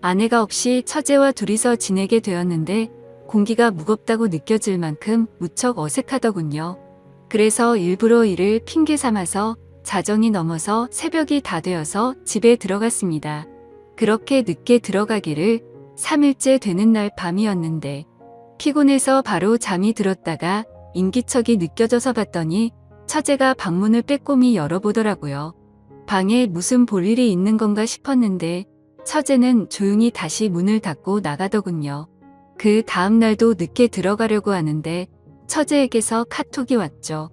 아내가 없이 처제와 둘이서 지내게 되었는데 공기가 무겁다고 느껴질 만큼 무척 어색하더군요. 그래서 일부러 이를 핑계 삼아서 자정이 넘어서 새벽이 다 되어서 집에 들어갔습니다. 그렇게 늦게 들어가기를 3일째 되는 날 밤이었는데 피곤해서 바로 잠이 들었다가 인기척이 느껴져서 봤더니 처제가 방문을 빼꼼히 열어보더라고요. 방에 무슨 볼일이 있는 건가 싶었는데 처제는 조용히 다시 문을 닫고 나가더군요. 그 다음 날도 늦게 들어가려고 하는데 처제에게서 카톡이 왔죠.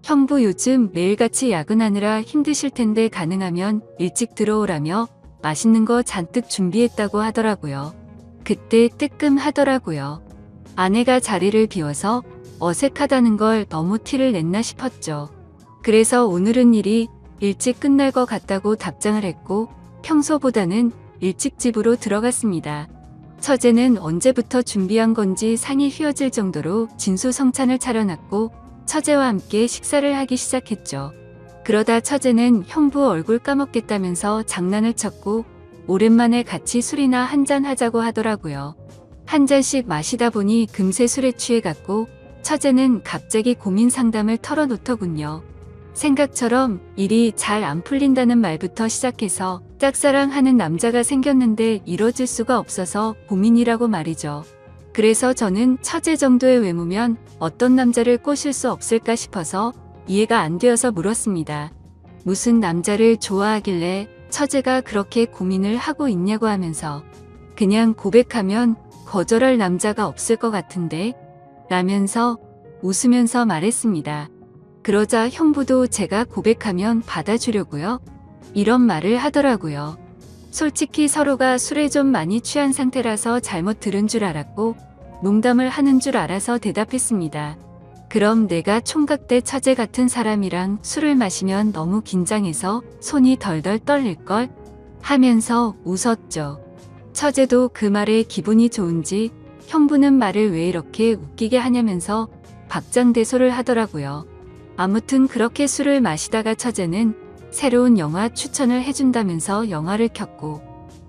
형부 요즘 매일같이 야근하느라 힘드실 텐데 가능하면 일찍 들어오라며 맛있는 거 잔뜩 준비했다고 하더라고요. 그때 뜨끔하더라고요. 아내가 자리를 비워서 어색하다는 걸 너무 티를 냈나 싶었죠. 그래서 오늘은 일이 일찍 끝날 것 같다고 답장을 했고 평소보다는 일찍 집으로 들어갔습니다. 처제는 언제부터 준비한 건지 상이 휘어질 정도로 진수성찬을 차려놨고 처제와 함께 식사를 하기 시작했죠. 그러다 처제는 형부 얼굴 까먹겠다면서 장난을 쳤고 오랜만에 같이 술이나 한잔 하자고 하더라고요. 한 잔씩 마시다 보니 금세 술에 취해갔고 처제는 갑자기 고민 상담을 털어놓더군요. 생각처럼 일이 잘 안 풀린다는 말부터 시작해서 짝사랑하는 남자가 생겼는데 이뤄질 수가 없어서 고민이라고 말이죠. 그래서 저는 처제 정도의 외모면 어떤 남자를 꼬실 수 없을까 싶어서 이해가 안 되어서 물었습니다. 무슨 남자를 좋아하길래 처제가 그렇게 고민을 하고 있냐고 하면서 그냥 고백하면 거절할 남자가 없을 것 같은데 라면서 웃으면서 말했습니다. 그러자 형부도 제가 고백하면 받아주려고요. 이런 말을 하더라고요. 솔직히 서로가 술에 좀 많이 취한 상태라서 잘못 들은 줄 알았고 농담을 하는 줄 알아서 대답했습니다. 그럼 내가 총각대 처제 같은 사람이랑 술을 마시면 너무 긴장해서 손이 덜덜 떨릴걸? 하면서 웃었죠. 처제도 그 말에 기분이 좋은지 형부는 말을 왜 이렇게 웃기게 하냐면서 박장대소를 하더라고요. 아무튼 그렇게 술을 마시다가 처제는 새로운 영화 추천을 해준다면서 영화를 켰고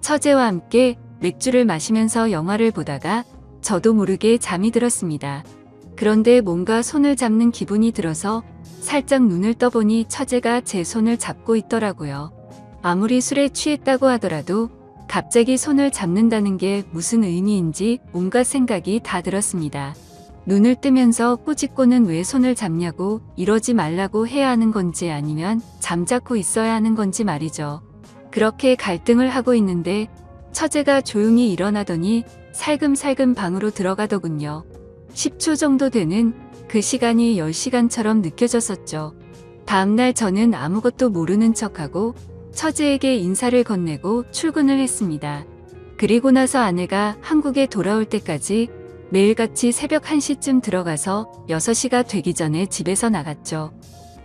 처제와 함께 맥주를 마시면서 영화를 보다가 저도 모르게 잠이 들었습니다. 그런데 뭔가 손을 잡는 기분이 들어서 살짝 눈을 떠보니 처제가 제 손을 잡고 있더라고요. 아무리 술에 취했다고 하더라도 갑자기 손을 잡는다는 게 무슨 의미인지 온갖 생각이 다 들었습니다. 눈을 뜨면서 꾸짖고는 왜 손을 잡냐고 이러지 말라고 해야 하는 건지 아니면 잠자코 있어야 하는 건지 말이죠. 그렇게 갈등을 하고 있는데 처제가 조용히 일어나더니 살금살금 방으로 들어가더군요. 10초 정도 되는 그 시간이 10시간처럼 느껴졌었죠. 다음날 저는 아무것도 모르는 척하고 처제에게 인사를 건네고 출근을 했습니다. 그리고 나서 아내가 한국에 돌아올 때까지 매일같이 새벽 1시쯤 들어가서 6시가 되기 전에 집에서 나갔죠.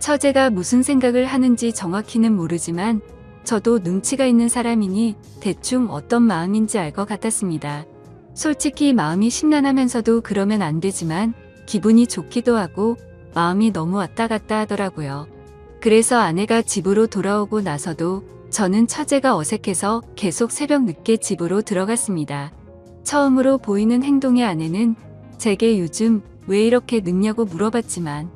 처제가 무슨 생각을 하는지 정확히는 모르지만 저도 눈치가 있는 사람이니 대충 어떤 마음인지 알 것 같았습니다. 솔직히 마음이 심란하면서도 그러면 안 되지만 기분이 좋기도 하고 마음이 너무 왔다 갔다 하더라고요. 그래서 아내가 집으로 돌아오고 나서도 저는 처제가 어색해서 계속 새벽 늦게 집으로 들어갔습니다. 처음으로 보이는 행동의 아내는 제게 요즘 왜 이렇게 늦냐고 물어봤지만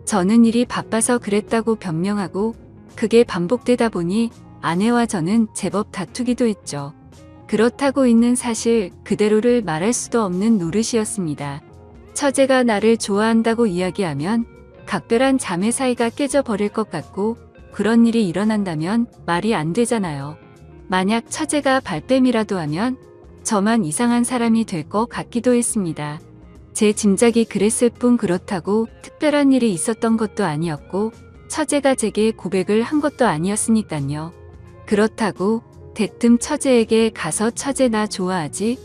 저는 일이 바빠서 그랬다고 변명하고 그게 반복되다 보니 아내와 저는 제법 다투기도 했죠. 그렇다고 있는 사실 그대로를 말할 수도 없는 노릇이었습니다. 처제가 나를 좋아한다고 이야기하면 각별한 자매 사이가 깨져버릴 것 같고 그런 일이 일어난다면 말이 안 되잖아요. 만약 처제가 발뺌이라도 하면 저만 이상한 사람이 될 것 같기도 했습니다. 제 짐작이 그랬을 뿐 그렇다고 특별한 일이 있었던 것도 아니었고 처제가 제게 고백을 한 것도 아니었으니까요. 그렇다고 대뜸 처제에게 가서 처제 나 좋아하지?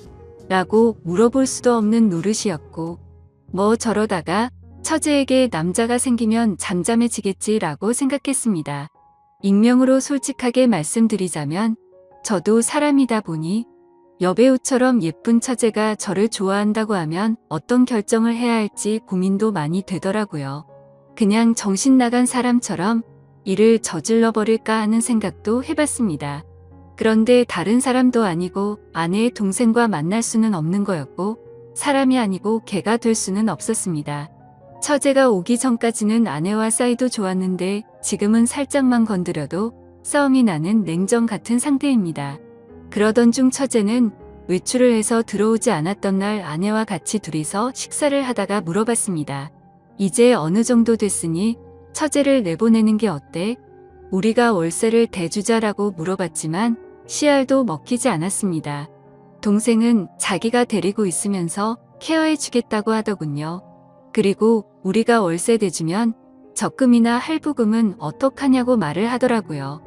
라고 물어볼 수도 없는 노릇이었고 뭐 저러다가 처제에게 남자가 생기면 잠잠해지겠지 라고 생각했습니다. 익명으로 솔직하게 말씀드리자면 저도 사람이다 보니 여배우처럼 예쁜 처제가 저를 좋아한다고 하면 어떤 결정을 해야 할지 고민도 많이 되더라고요. 그냥 정신 나간 사람처럼 일을 저질러 버릴까 하는 생각도 해봤습니다. 그런데 다른 사람도 아니고 아내의 동생과 만날 수는 없는 거였고 사람이 아니고 개가 될 수는 없었습니다. 처제가 오기 전까지는 아내와 사이도 좋았는데 지금은 살짝만 건드려도 싸움이 나는 냉정 같은 상태입니다. 그러던 중 처제는 외출을 해서 들어오지 않았던 날 아내와 같이 둘이서 식사를 하다가 물어봤습니다. 이제 어느 정도 됐으니 처제를 내보내는 게 어때? 우리가 월세를 대주자라고 물어봤지만 씨알도 먹히지 않았습니다. 동생은 자기가 데리고 있으면서 케어해 주겠다고 하더군요. 그리고 우리가 월세 대주면 적금이나 할부금은 어떡하냐고 말을 하더라고요.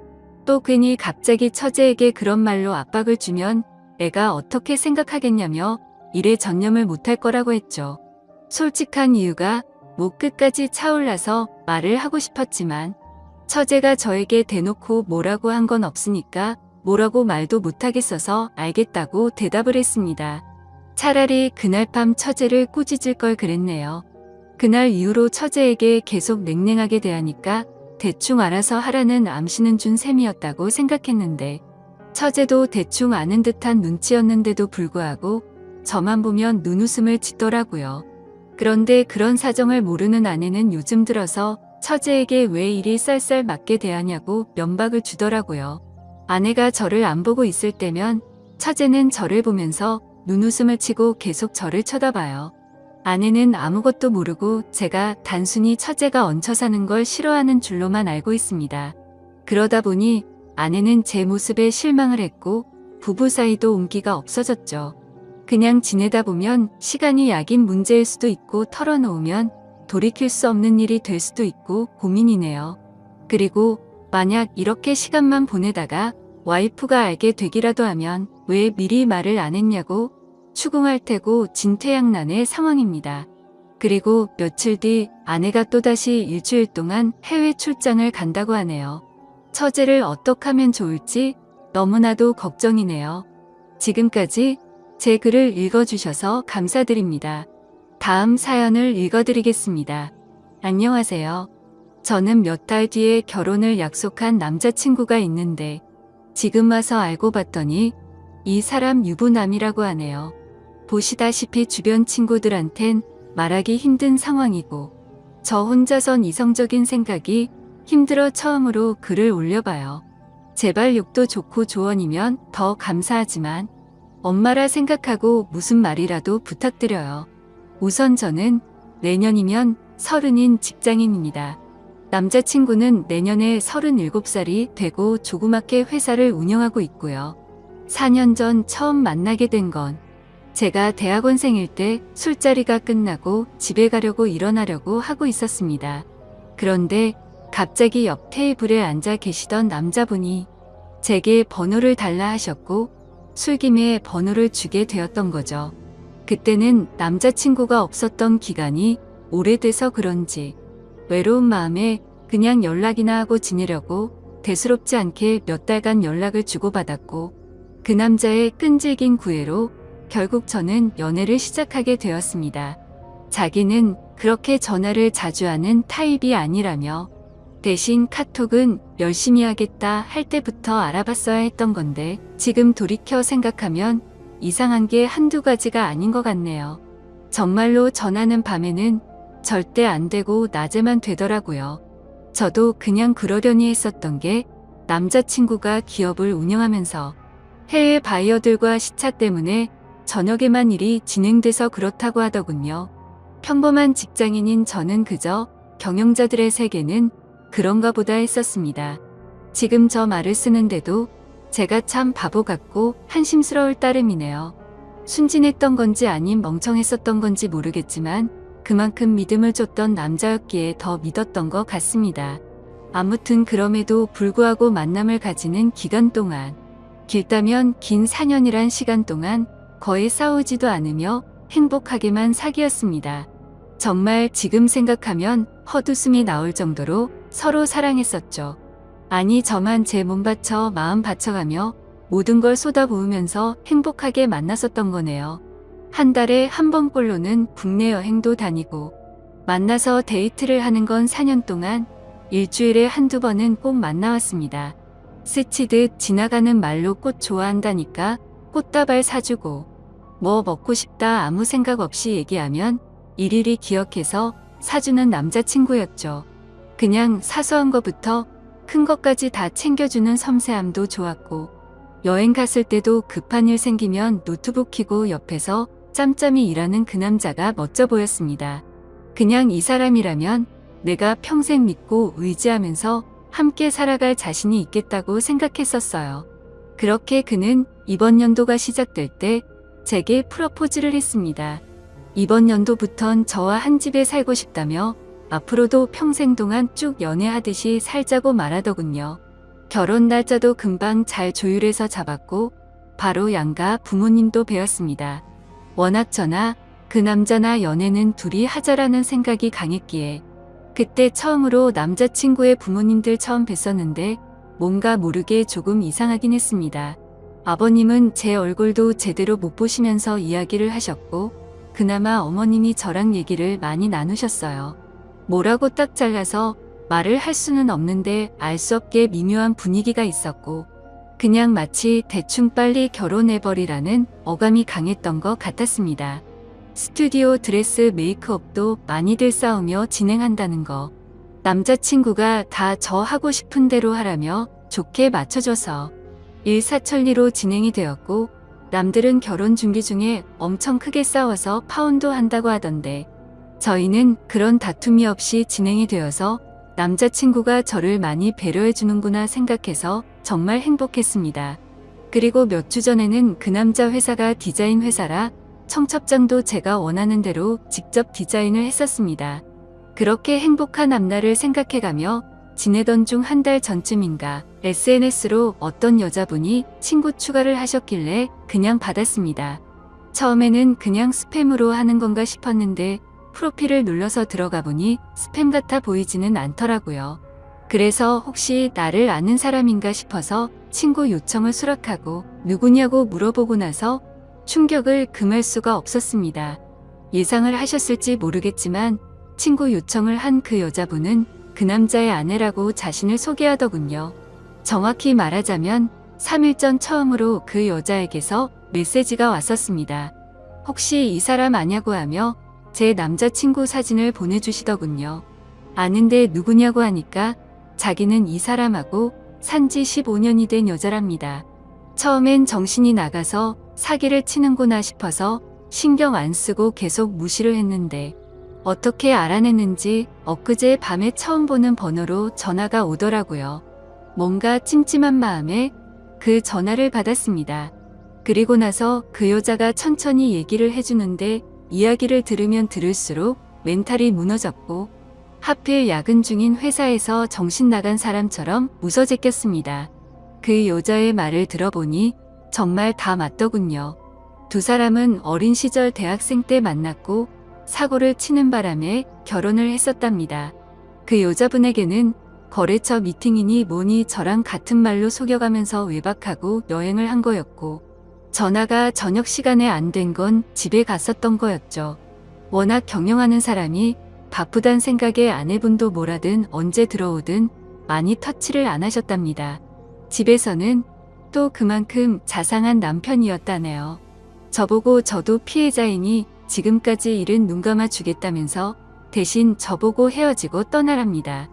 또 괜히 갑자기 처제에게 그런 말로 압박을 주면 애가 어떻게 생각하겠냐며 일에 전념을 못할 거라고 했죠. 솔직한 이유가 목 끝까지 차올라서 말을 하고 싶었지만 처제가 저에게 대놓고 뭐라고 한 건 없으니까 뭐라고 말도 못하겠어서 알겠다고 대답을 했습니다. 차라리 그날 밤 처제를 꾸짖을 걸 그랬네요. 그날 이후로 처제에게 계속 냉랭하게 대하니까 대충 알아서 하라는 암시는 준 셈이었다고 생각했는데 처제도 대충 아는 듯한 눈치였는데도 불구하고 저만 보면 눈웃음을 짓더라고요. 그런데 그런 사정을 모르는 아내는 요즘 들어서 처제에게 왜 이리 쌀쌀 맞게 대하냐고 면박을 주더라고요. 아내가 저를 안 보고 있을 때면 처제는 저를 보면서 눈웃음을 치고 계속 저를 쳐다봐요. 아내는 아무것도 모르고 제가 단순히 처제가 얹혀 사는 걸 싫어하는 줄로만 알고 있습니다. 그러다 보니 아내는 제 모습에 실망을 했고 부부 사이도 온기가 없어졌죠. 그냥 지내다 보면 시간이 약인 문제일 수도 있고 털어놓으면 돌이킬 수 없는 일이 될 수도 있고 고민이네요. 그리고 만약 이렇게 시간만 보내다가 와이프가 알게 되기라도 하면 왜 미리 말을 안 했냐고 추궁할 테고 진퇴양난의 상황입니다. 그리고 며칠 뒤 아내가 또다시 일주일 동안 해외 출장을 간다고 하네요. 처제를 어떻게 하면 좋을지 너무나도 걱정이네요. 지금까지 제 글을 읽어주셔서 감사드립니다. 다음 사연을 읽어드리겠습니다. 안녕하세요. 저는 몇 달 뒤에 결혼을 약속한 남자친구가 있는데 지금 와서 알고 봤더니 이 사람 유부남이라고 하네요. 보시다시피 주변 친구들한텐 말하기 힘든 상황이고 저 혼자선 이성적인 생각이 힘들어 처음으로 글을 올려봐요. 제발 욕도 좋고 조언이면 더 감사하지만 엄마라 생각하고 무슨 말이라도 부탁드려요. 우선 저는 내년이면 30인 직장인입니다. 남자친구는 내년에 37살이 되고 조그맣게 회사를 운영하고 있고요. 4년 전 처음 만나게 된 건 제가 대학원생일 때 술자리가 끝나고 집에 가려고 일어나려고 하고 있었습니다. 그런데 갑자기 옆 테이블에 앉아 계시던 남자분이 제게 번호를 달라 하셨고 술김에 번호를 주게 되었던 거죠. 그때는 남자친구가 없었던 기간이 오래돼서 그런지 외로운 마음에 그냥 연락이나 하고 지내려고 대수롭지 않게 몇 달간 연락을 주고받았고 그 남자의 끈질긴 구애로 결국 저는 연애를 시작하게 되었습니다. 자기는 그렇게 전화를 자주 하는 타입이 아니라며 대신 카톡은 열심히 하겠다 할 때부터 알아봤어야 했던 건데 지금 돌이켜 생각하면 이상한 게 한두 가지가 아닌 것 같네요. 정말로 전화는 밤에는 절대 안 되고 낮에만 되더라고요. 저도 그냥 그러려니 했었던 게 남자친구가 기업을 운영하면서 해외 바이어들과 시차 때문에 저녁에만 일이 진행돼서 그렇다고 하더군요. 평범한 직장인인 저는 그저 경영자들의 세계는 그런가 보다 했었습니다. 지금 저 말을 쓰는데도 제가 참 바보 같고 한심스러울 따름이네요. 순진했던 건지 아님 멍청했었던 건지 모르겠지만 그만큼 믿음을 줬던 남자였기에 더 믿었던 것 같습니다. 아무튼 그럼에도 불구하고 만남을 가지는 기간 동안 길다면 긴 4년이란 시간 동안 거의 싸우지도 않으며 행복하게만 사귀었습니다. 정말 지금 생각하면 헛웃음이 나올 정도로 서로 사랑했었죠. 아니 저만 제 몸 바쳐 마음 바쳐가며 모든 걸 쏟아부으면서 행복하게 만났었던 거네요. 한 달에 한 번꼴로는 국내 여행도 다니고 만나서 데이트를 하는 건 4년 동안 일주일에 한두 번은 꼭 만나왔습니다. 스치듯 지나가는 말로 꽃 좋아한다니까 꽃다발 사주고 뭐 먹고 싶다 아무 생각 없이 얘기하면 일일이 기억해서 사주는 남자친구였죠. 그냥 사소한 것부터 큰 것까지 다 챙겨주는 섬세함도 좋았고 여행 갔을 때도 급한 일 생기면 노트북 켜고 옆에서 짬짬이 일하는 그 남자가 멋져 보였습니다. 그냥 이 사람이라면 내가 평생 믿고 의지하면서 함께 살아갈 자신이 있겠다고 생각했었어요. 그렇게 그는 이번 연도가 시작될 때 제게 프러포즈를 했습니다. 이번 연도부턴 저와 한 집에 살고 싶다며 앞으로도 평생 동안 쭉 연애하듯이 살자고 말하더군요. 결혼 날짜도 금방 잘 조율해서 잡았고 바로 양가 부모님도 뵈었습니다. 워낙 저나 그 남자나 연애는 둘이 하자라는 생각이 강했기에 그때 처음으로 남자친구의 부모님들 처음 뵀었는데 뭔가 모르게 조금 이상하긴 했습니다. 아버님은 제 얼굴도 제대로 못 보시면서 이야기를 하셨고 그나마 어머님이 저랑 얘기를 많이 나누셨어요. 뭐라고 딱 잘라서 말을 할 수는 없는데 알 수 없게 미묘한 분위기가 있었고 그냥 마치 대충 빨리 결혼해버리라는 어감이 강했던 것 같았습니다. 스튜디오 드레스 메이크업도 많이들 싸우며 진행한다는 거. 남자친구가 다 저 하고 싶은 대로 하라며 좋게 맞춰줘서 일사천리로 진행이 되었고 남들은 결혼 준비 중에 엄청 크게 싸워서 파혼도 한다고 하던데 저희는 그런 다툼이 없이 진행이 되어서 남자친구가 저를 많이 배려해 주는구나 생각해서 정말 행복했습니다. 그리고 몇 주 전에는 그 남자 회사가 디자인 회사라 청첩장도 제가 원하는 대로 직접 디자인을 했었습니다. 그렇게 행복한 앞날을 생각해가며 지내던 중 한 달 전쯤인가 SNS로 어떤 여자분이 친구 추가를 하셨길래 그냥 받았습니다. 처음에는 그냥 스팸으로 하는 건가 싶었는데 프로필을 눌러서 들어가 보니 스팸 같아 보이지는 않더라고요. 그래서 혹시 나를 아는 사람인가 싶어서 친구 요청을 수락하고 누구냐고 물어보고 나서 충격을 금할 수가 없었습니다. 예상을 하셨을지 모르겠지만 친구 요청을 한 그 여자분은 그 남자의 아내라고 자신을 소개하더군요. 정확히 말하자면 3일 전 처음으로 그 여자에게서 메시지가 왔었습니다. 혹시 이 사람 아냐고 하며 제 남자친구 사진을 보내주시더군요. 아는데 누구냐고 하니까 자기는 이 사람하고 산지 15년이 된 여자랍니다. 처음엔 정신이 나가서 사기를 치는구나 싶어서 신경 안 쓰고 계속 무시를 했는데 어떻게 알아냈는지 엊그제 밤에 처음 보는 번호로 전화가 오더라고요. 뭔가 찜찜한 마음에 그 전화를 받았습니다. 그리고 나서 그 여자가 천천히 얘기를 해주는데 이야기를 들으면 들을수록 멘탈이 무너졌고 하필 야근 중인 회사에서 정신 나간 사람처럼 무서제꼈습니다. 그 여자의 말을 들어보니 정말 다 맞더군요. 두 사람은 어린 시절 대학생 때 만났고 사고를 치는 바람에 결혼을 했었답니다. 그 여자분에게는 거래처 미팅이니 뭐니 저랑 같은 말로 속여가면서 외박하고 여행을 한 거였고 전화가 저녁 시간에 안 된 건 집에 갔었던 거였죠. 워낙 경영하는 사람이 바쁘단 생각에 아내분도 뭐라든 언제 들어오든 많이 터치를 안 하셨답니다. 집에서는 또 그만큼 자상한 남편이었다네요. 저보고 저도 피해자이니 지금까지 일은 눈 감아 주겠다면서 대신 저보고 헤어지고 떠나랍니다.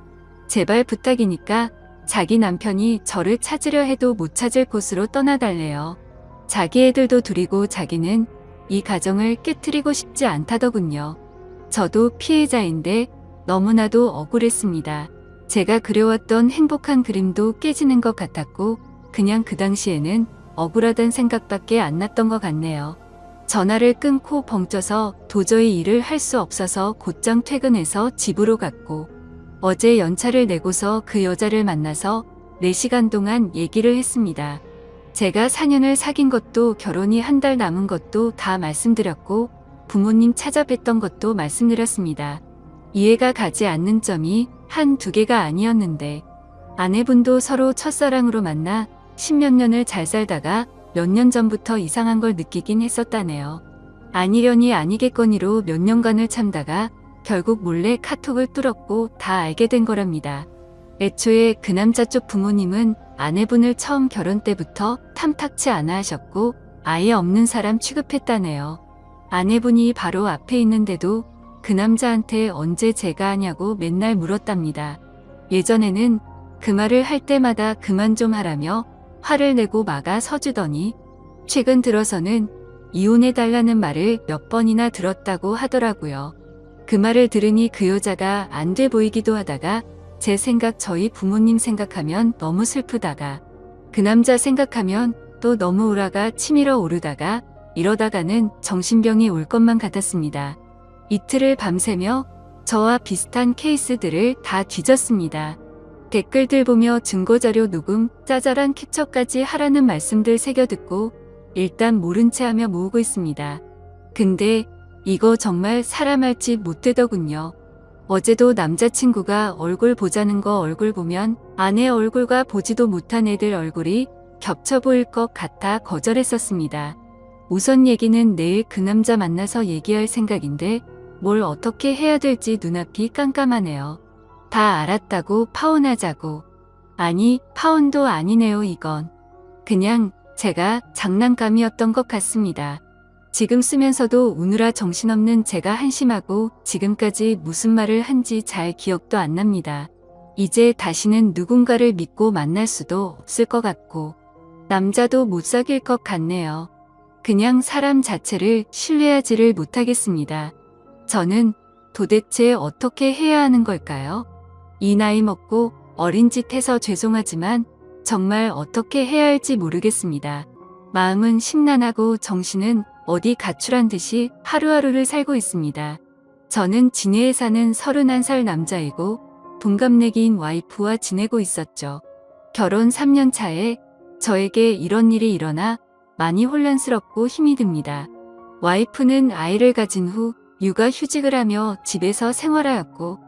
제발 부탁이니까 자기 남편이 저를 찾으려 해도 못 찾을 곳으로 떠나달래요. 자기 애들도 둘이고 자기는 이 가정을 깨트리고 싶지 않다더군요. 저도 피해자인데 너무나도 억울했습니다. 제가 그려왔던 행복한 그림도 깨지는 것 같았고 그냥 그 당시에는 억울하단 생각밖에 안 났던 것 같네요. 전화를 끊고 벙쪄서 도저히 일을 할 수 없어서 곧장 퇴근해서 집으로 갔고 어제 연차를 내고서 그 여자를 만나서 4시간 동안 얘기를 했습니다. 제가 4년을 사귄 것도 결혼이 한 달 남은 것도 다 말씀드렸고 부모님 찾아뵀던 것도 말씀드렸습니다. 이해가 가지 않는 점이 한두 개가 아니었는데 아내분도 서로 첫사랑으로 만나 10몇 년을 잘 살다가 몇 년 전부터 이상한 걸 느끼긴 했었다네요. 아니려니 아니겠거니로 몇 년간을 참다가 결국 몰래 카톡을 뚫었고 다 알게 된 거랍니다. 애초에 그 남자 쪽 부모님은 아내분을 처음 결혼 때부터 탐탁치 않아 하셨고 아예 없는 사람 취급했다네요. 아내분이 바로 앞에 있는데도 그 남자한테 언제 제가 하냐고 맨날 물었답니다. 예전에는 그 말을 할 때마다 그만 좀 하라며 화를 내고 막아 서주더니 최근 들어서는 이혼해달라는 말을 몇 번이나 들었다고 하더라고요. 그 말을 들으니 그 여자가 안 돼 보이기도 하다가 제 생각 저희 부모님 생각하면 너무 슬프다가 그 남자 생각하면 또 너무 우라가 치밀어 오르다가 이러다가는 정신병이 올 것만 같았습니다. 이틀을 밤새며 저와 비슷한 케이스들을 다 뒤졌습니다. 댓글들 보며 증거자료 녹음, 짜잘한 캡처까지 하라는 말씀들 새겨듣고 일단 모른 채 하며 모으고 있습니다. 근데 이거 정말 사람 알지 못되더군요. 어제도 남자친구가 얼굴 보자는 거 얼굴 보면 아내 얼굴과 보지도 못한 애들 얼굴이 겹쳐 보일 것 같아 거절했었습니다. 우선 얘기는 내일 그 남자 만나서 얘기할 생각인데 뭘 어떻게 해야 될지 눈앞이 깜깜하네요. 다 알았다고 파혼하자고. 아니, 파혼도 아니네요 이건. 그냥 제가 장난감이었던 것 같습니다. 지금 쓰면서도 우느라 정신없는 제가 한심하고 지금까지 무슨 말을 한지 잘 기억도 안 납니다. 이제 다시는 누군가를 믿고 만날 수도 없을 것 같고 남자도 못 사귈 것 같네요. 그냥 사람 자체를 신뢰하지를 못하겠습니다. 저는 도대체 어떻게 해야 하는 걸까요? 이 나이 먹고 어린 짓 해서 죄송하지만 정말 어떻게 해야 할지 모르겠습니다. 마음은 심란하고 정신은 어디 가출한 듯이 하루하루를 살고 있습니다. 저는 진해에 사는 31살 남자이고 동갑내기인 와이프와 지내고 있었죠. 결혼 3년 차에 저에게 이런 일이 일어나 많이 혼란스럽고 힘이 듭니다. 와이프는 아이를 가진 후 육아 휴직을 하며 집에서 생활하였고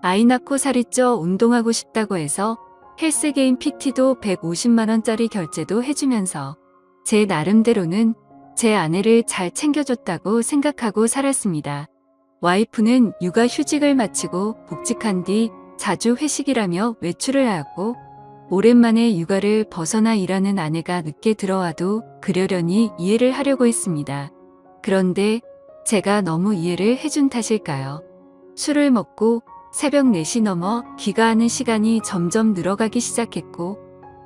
아이 낳고 살이 쪄 운동하고 싶다고 해서 헬스게임 PT도 150만원짜리 결제도 해주면서 제 나름대로는 제 아내를 잘 챙겨줬다고 생각하고 살았습니다. 와이프는 육아 휴직을 마치고 복직한 뒤 자주 회식이라며 외출을 하였고 오랜만에 육아를 벗어나 일하는 아내가 늦게 들어와도 그러려니 이해를 하려고 했습니다. 그런데 제가 너무 이해를 해준 탓일까요? 술을 먹고 새벽 4시 넘어 귀가하는 시간이 점점 늘어가기 시작했고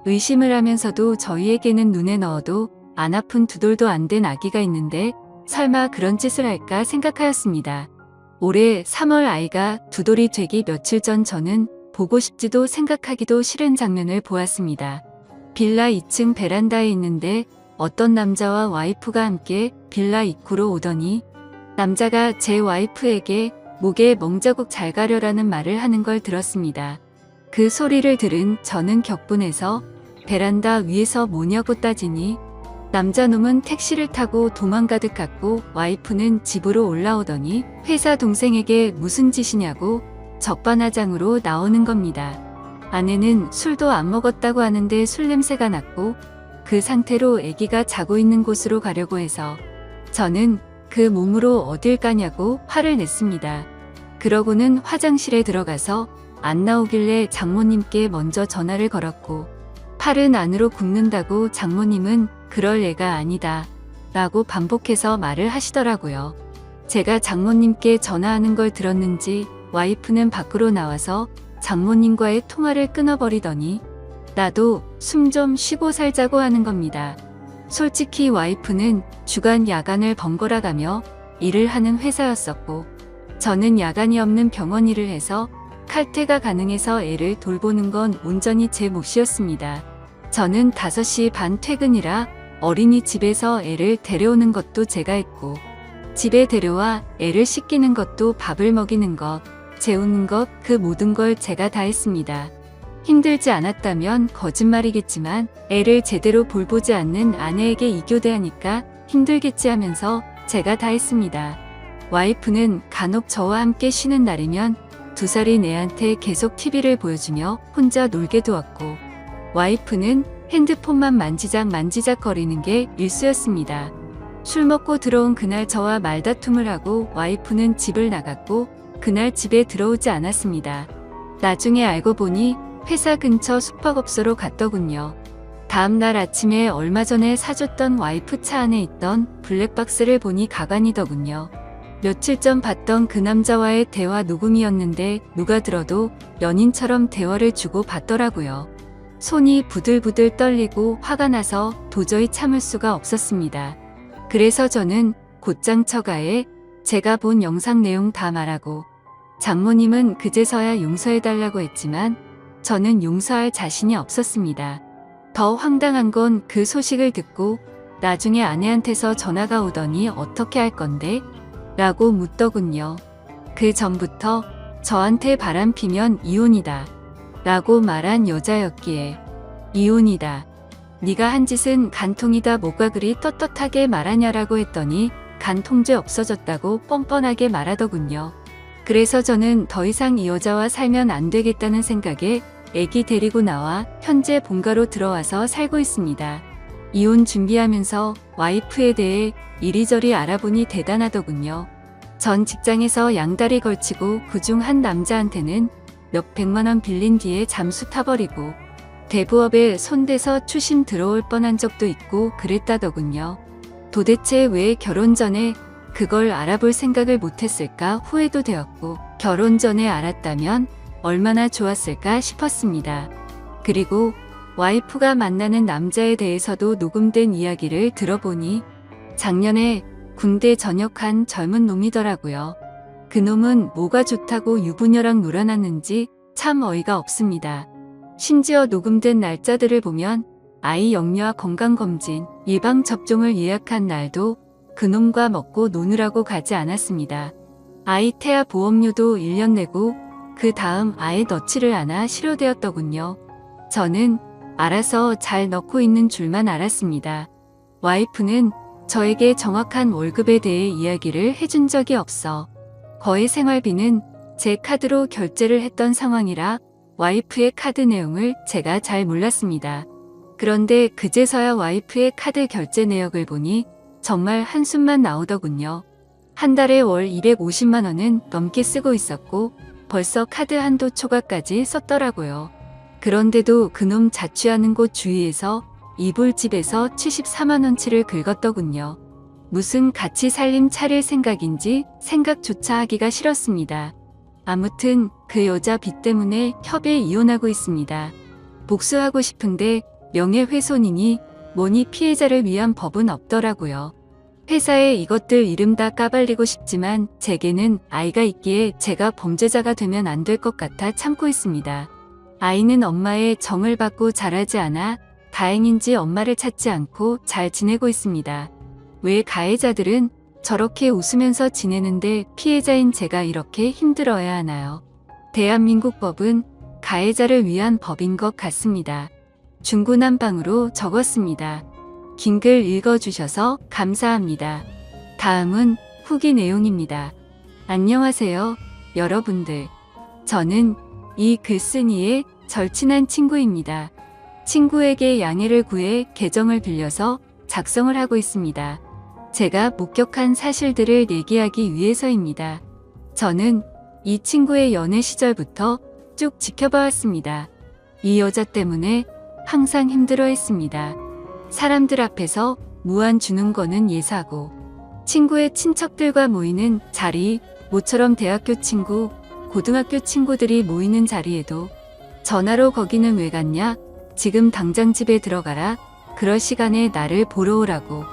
의심을 하면서도 저희에게는 눈에 넣어도 안 아픈 2돌도 안 된 아기가 있는데 설마 그런 짓을 할까 생각하였습니다. 올해 3월 아이가 2돌이 되기 며칠 전 저는 보고 싶지도 생각하기도 싫은 장면을 보았습니다. 빌라 2층 베란다에 있는데 어떤 남자와 와이프가 함께 빌라 입구로 오더니 남자가 제 와이프에게 목에 멍자국 잘 가려라는 말을 하는 걸 들었습니다. 그 소리를 들은 저는 격분해서 베란다 위에서 뭐냐고 따지니 남자놈은 택시를 타고 도망가듯 갔고 와이프는 집으로 올라오더니 회사 동생에게 무슨 짓이냐고 적반하장으로 나오는 겁니다. 아내는 술도 안 먹었다고 하는데 술 냄새가 났고 그 상태로 아기가 자고 있는 곳으로 가려고 해서 저는 그 몸으로 어딜 가냐고 화를 냈습니다. 그러고는 화장실에 들어가서 안 나오길래 장모님께 먼저 전화를 걸었고 팔은 안으로 굽는다고 장모님은 그럴 애가 아니다 라고 반복해서 말을 하시더라고요. 제가 장모님께 전화하는 걸 들었는지 와이프는 밖으로 나와서 장모님과의 통화를 끊어버리더니 나도 숨 좀 쉬고 살자고 하는 겁니다. 솔직히 와이프는 주간 야간을 번갈아 가며 일을 하는 회사였었고 저는 야간이 없는 병원 일을 해서 칼퇴가 가능해서 애를 돌보는 건 온전히 제 몫이었습니다. 저는 5시 반 퇴근이라 어린이집에서 애를 데려오는 것도 제가 했고 집에 데려와 애를 씻기는 것도 밥을 먹이는 것, 재우는 것 그 모든 걸 제가 다 했습니다. 힘들지 않았다면 거짓말이겠지만 애를 제대로 볼보지 않는 아내에게 이교대하니까 힘들겠지 하면서 제가 다 했습니다. 와이프는 간혹 저와 함께 쉬는 날이면 2살인 애한테 계속 TV를 보여주며 혼자 놀게 두었고 와이프는 핸드폰만 만지작 거리는 게 일쑤였습니다. 술 먹고 들어온 그날 저와 말다툼을 하고 와이프는 집을 나갔고 그날 집에 들어오지 않았습니다. 나중에 알고 보니 회사 근처 숙박업소로 갔더군요. 다음날 아침에 얼마 전에 사줬던 와이프 차 안에 있던 블랙박스를 보니 가관이더군요. 며칠 전 봤던 그 남자와의 대화 녹음이었는데 누가 들어도 연인처럼 대화를 주고 받더라고요. 손이 부들부들 떨리고 화가 나서 도저히 참을 수가 없었습니다. 그래서 저는 곧장 처가에 제가 본 영상 내용 다 말하고 장모님은 그제서야 용서해달라고 했지만 저는 용서할 자신이 없었습니다. 더 황당한 건 그 소식을 듣고 나중에 아내한테서 전화가 오더니 어떻게 할 건데? 라고 묻더군요. 그 전부터 저한테 바람 피면 이혼이다 라고 말한 여자였기에 이혼이다. 네가 한 짓은 간통이다 뭐가 그리 떳떳하게 말하냐라고 했더니 간통죄 없어졌다고 뻔뻔하게 말하더군요. 그래서 저는 더 이상 이 여자와 살면 안 되겠다는 생각에 애기 데리고 나와 현재 본가로 들어와서 살고 있습니다. 이혼 준비하면서 와이프에 대해 이리저리 알아보니 대단하더군요. 전 직장에서 양다리 걸치고 그중 한 남자한테는 몇 백만 원 빌린 뒤에 잠수 타버리고 대부업에 손대서 추심 들어올 뻔한 적도 있고 그랬다더군요. 도대체 왜 결혼 전에 그걸 알아볼 생각을 못했을까 후회도 되었고 결혼 전에 알았다면 얼마나 좋았을까 싶었습니다. 그리고 와이프가 만나는 남자에 대해서도 녹음된 이야기를 들어보니 작년에 군대 전역한 젊은 놈이더라고요. 그 놈은 뭐가 좋다고 유부녀랑 놀아났는지 참 어이가 없습니다. 심지어 녹음된 날짜들을 보면 아이 영유아 건강검진, 예방접종을 예약한 날도 그놈과 먹고 노느라고 가지 않았습니다. 아이 태아 보험료도 1년 내고 그 다음 아예 넣지를 않아 실효되었더군요. 저는 알아서 잘 넣고 있는 줄만 알았습니다. 와이프는 저에게 정확한 월급에 대해 이야기를 해준 적이 없어 거의 생활비는 제 카드로 결제를 했던 상황이라 와이프의 카드 내용을 제가 잘 몰랐습니다. 그런데 그제서야 와이프의 카드 결제 내역을 보니 정말 한숨만 나오더군요. 한 달에 월 250만 원은 넘게 쓰고 있었고 벌써 카드 한도 초과까지 썼더라고요. 그런데도 그놈 자취하는 곳 주위에서 이불집에서 74만 원치를 긁었더군요. 무슨 같이 살림 차릴 생각인지 생각조차 하기가 싫었습니다. 아무튼 그 여자 빚 때문에 협에 이혼하고 있습니다. 복수하고 싶은데 명예훼손이니 뭐니 피해자를 위한 법은 없더라고요. 회사에 이것들 이름 다 까발리고 싶지만 제게는 아이가 있기에 제가 범죄자가 되면 안 될 것 같아 참고 있습니다. 아이는 엄마의 정을 받고 자라지 않아 다행인지 엄마를 찾지 않고 잘 지내고 있습니다. 왜 가해자들은 저렇게 웃으면서 지내는데 피해자인 제가 이렇게 힘들어야 하나요? 대한민국 법은 가해자를 위한 법인 것 같습니다. 중구난방으로 적었습니다. 긴 글 읽어주셔서 감사합니다. 다음은 후기 내용입니다. 안녕하세요, 여러분들. 저는 이 글쓴이의 절친한 친구입니다. 친구에게 양해를 구해 계정을 빌려서 작성을 하고 있습니다. 제가 목격한 사실들을 얘기하기 위해서입니다. 저는 이 친구의 연애 시절부터 쭉 지켜봐왔습니다. 이 여자 때문에 항상 힘들어했습니다. 사람들 앞에서 무안 주는 거는 예사고, 친구의 친척들과 모이는 자리, 모처럼 대학교 친구, 고등학교 친구들이 모이는 자리에도 전화로 거기는 왜 갔냐? 지금 당장 집에 들어가라. 그럴 시간에 나를 보러 오라고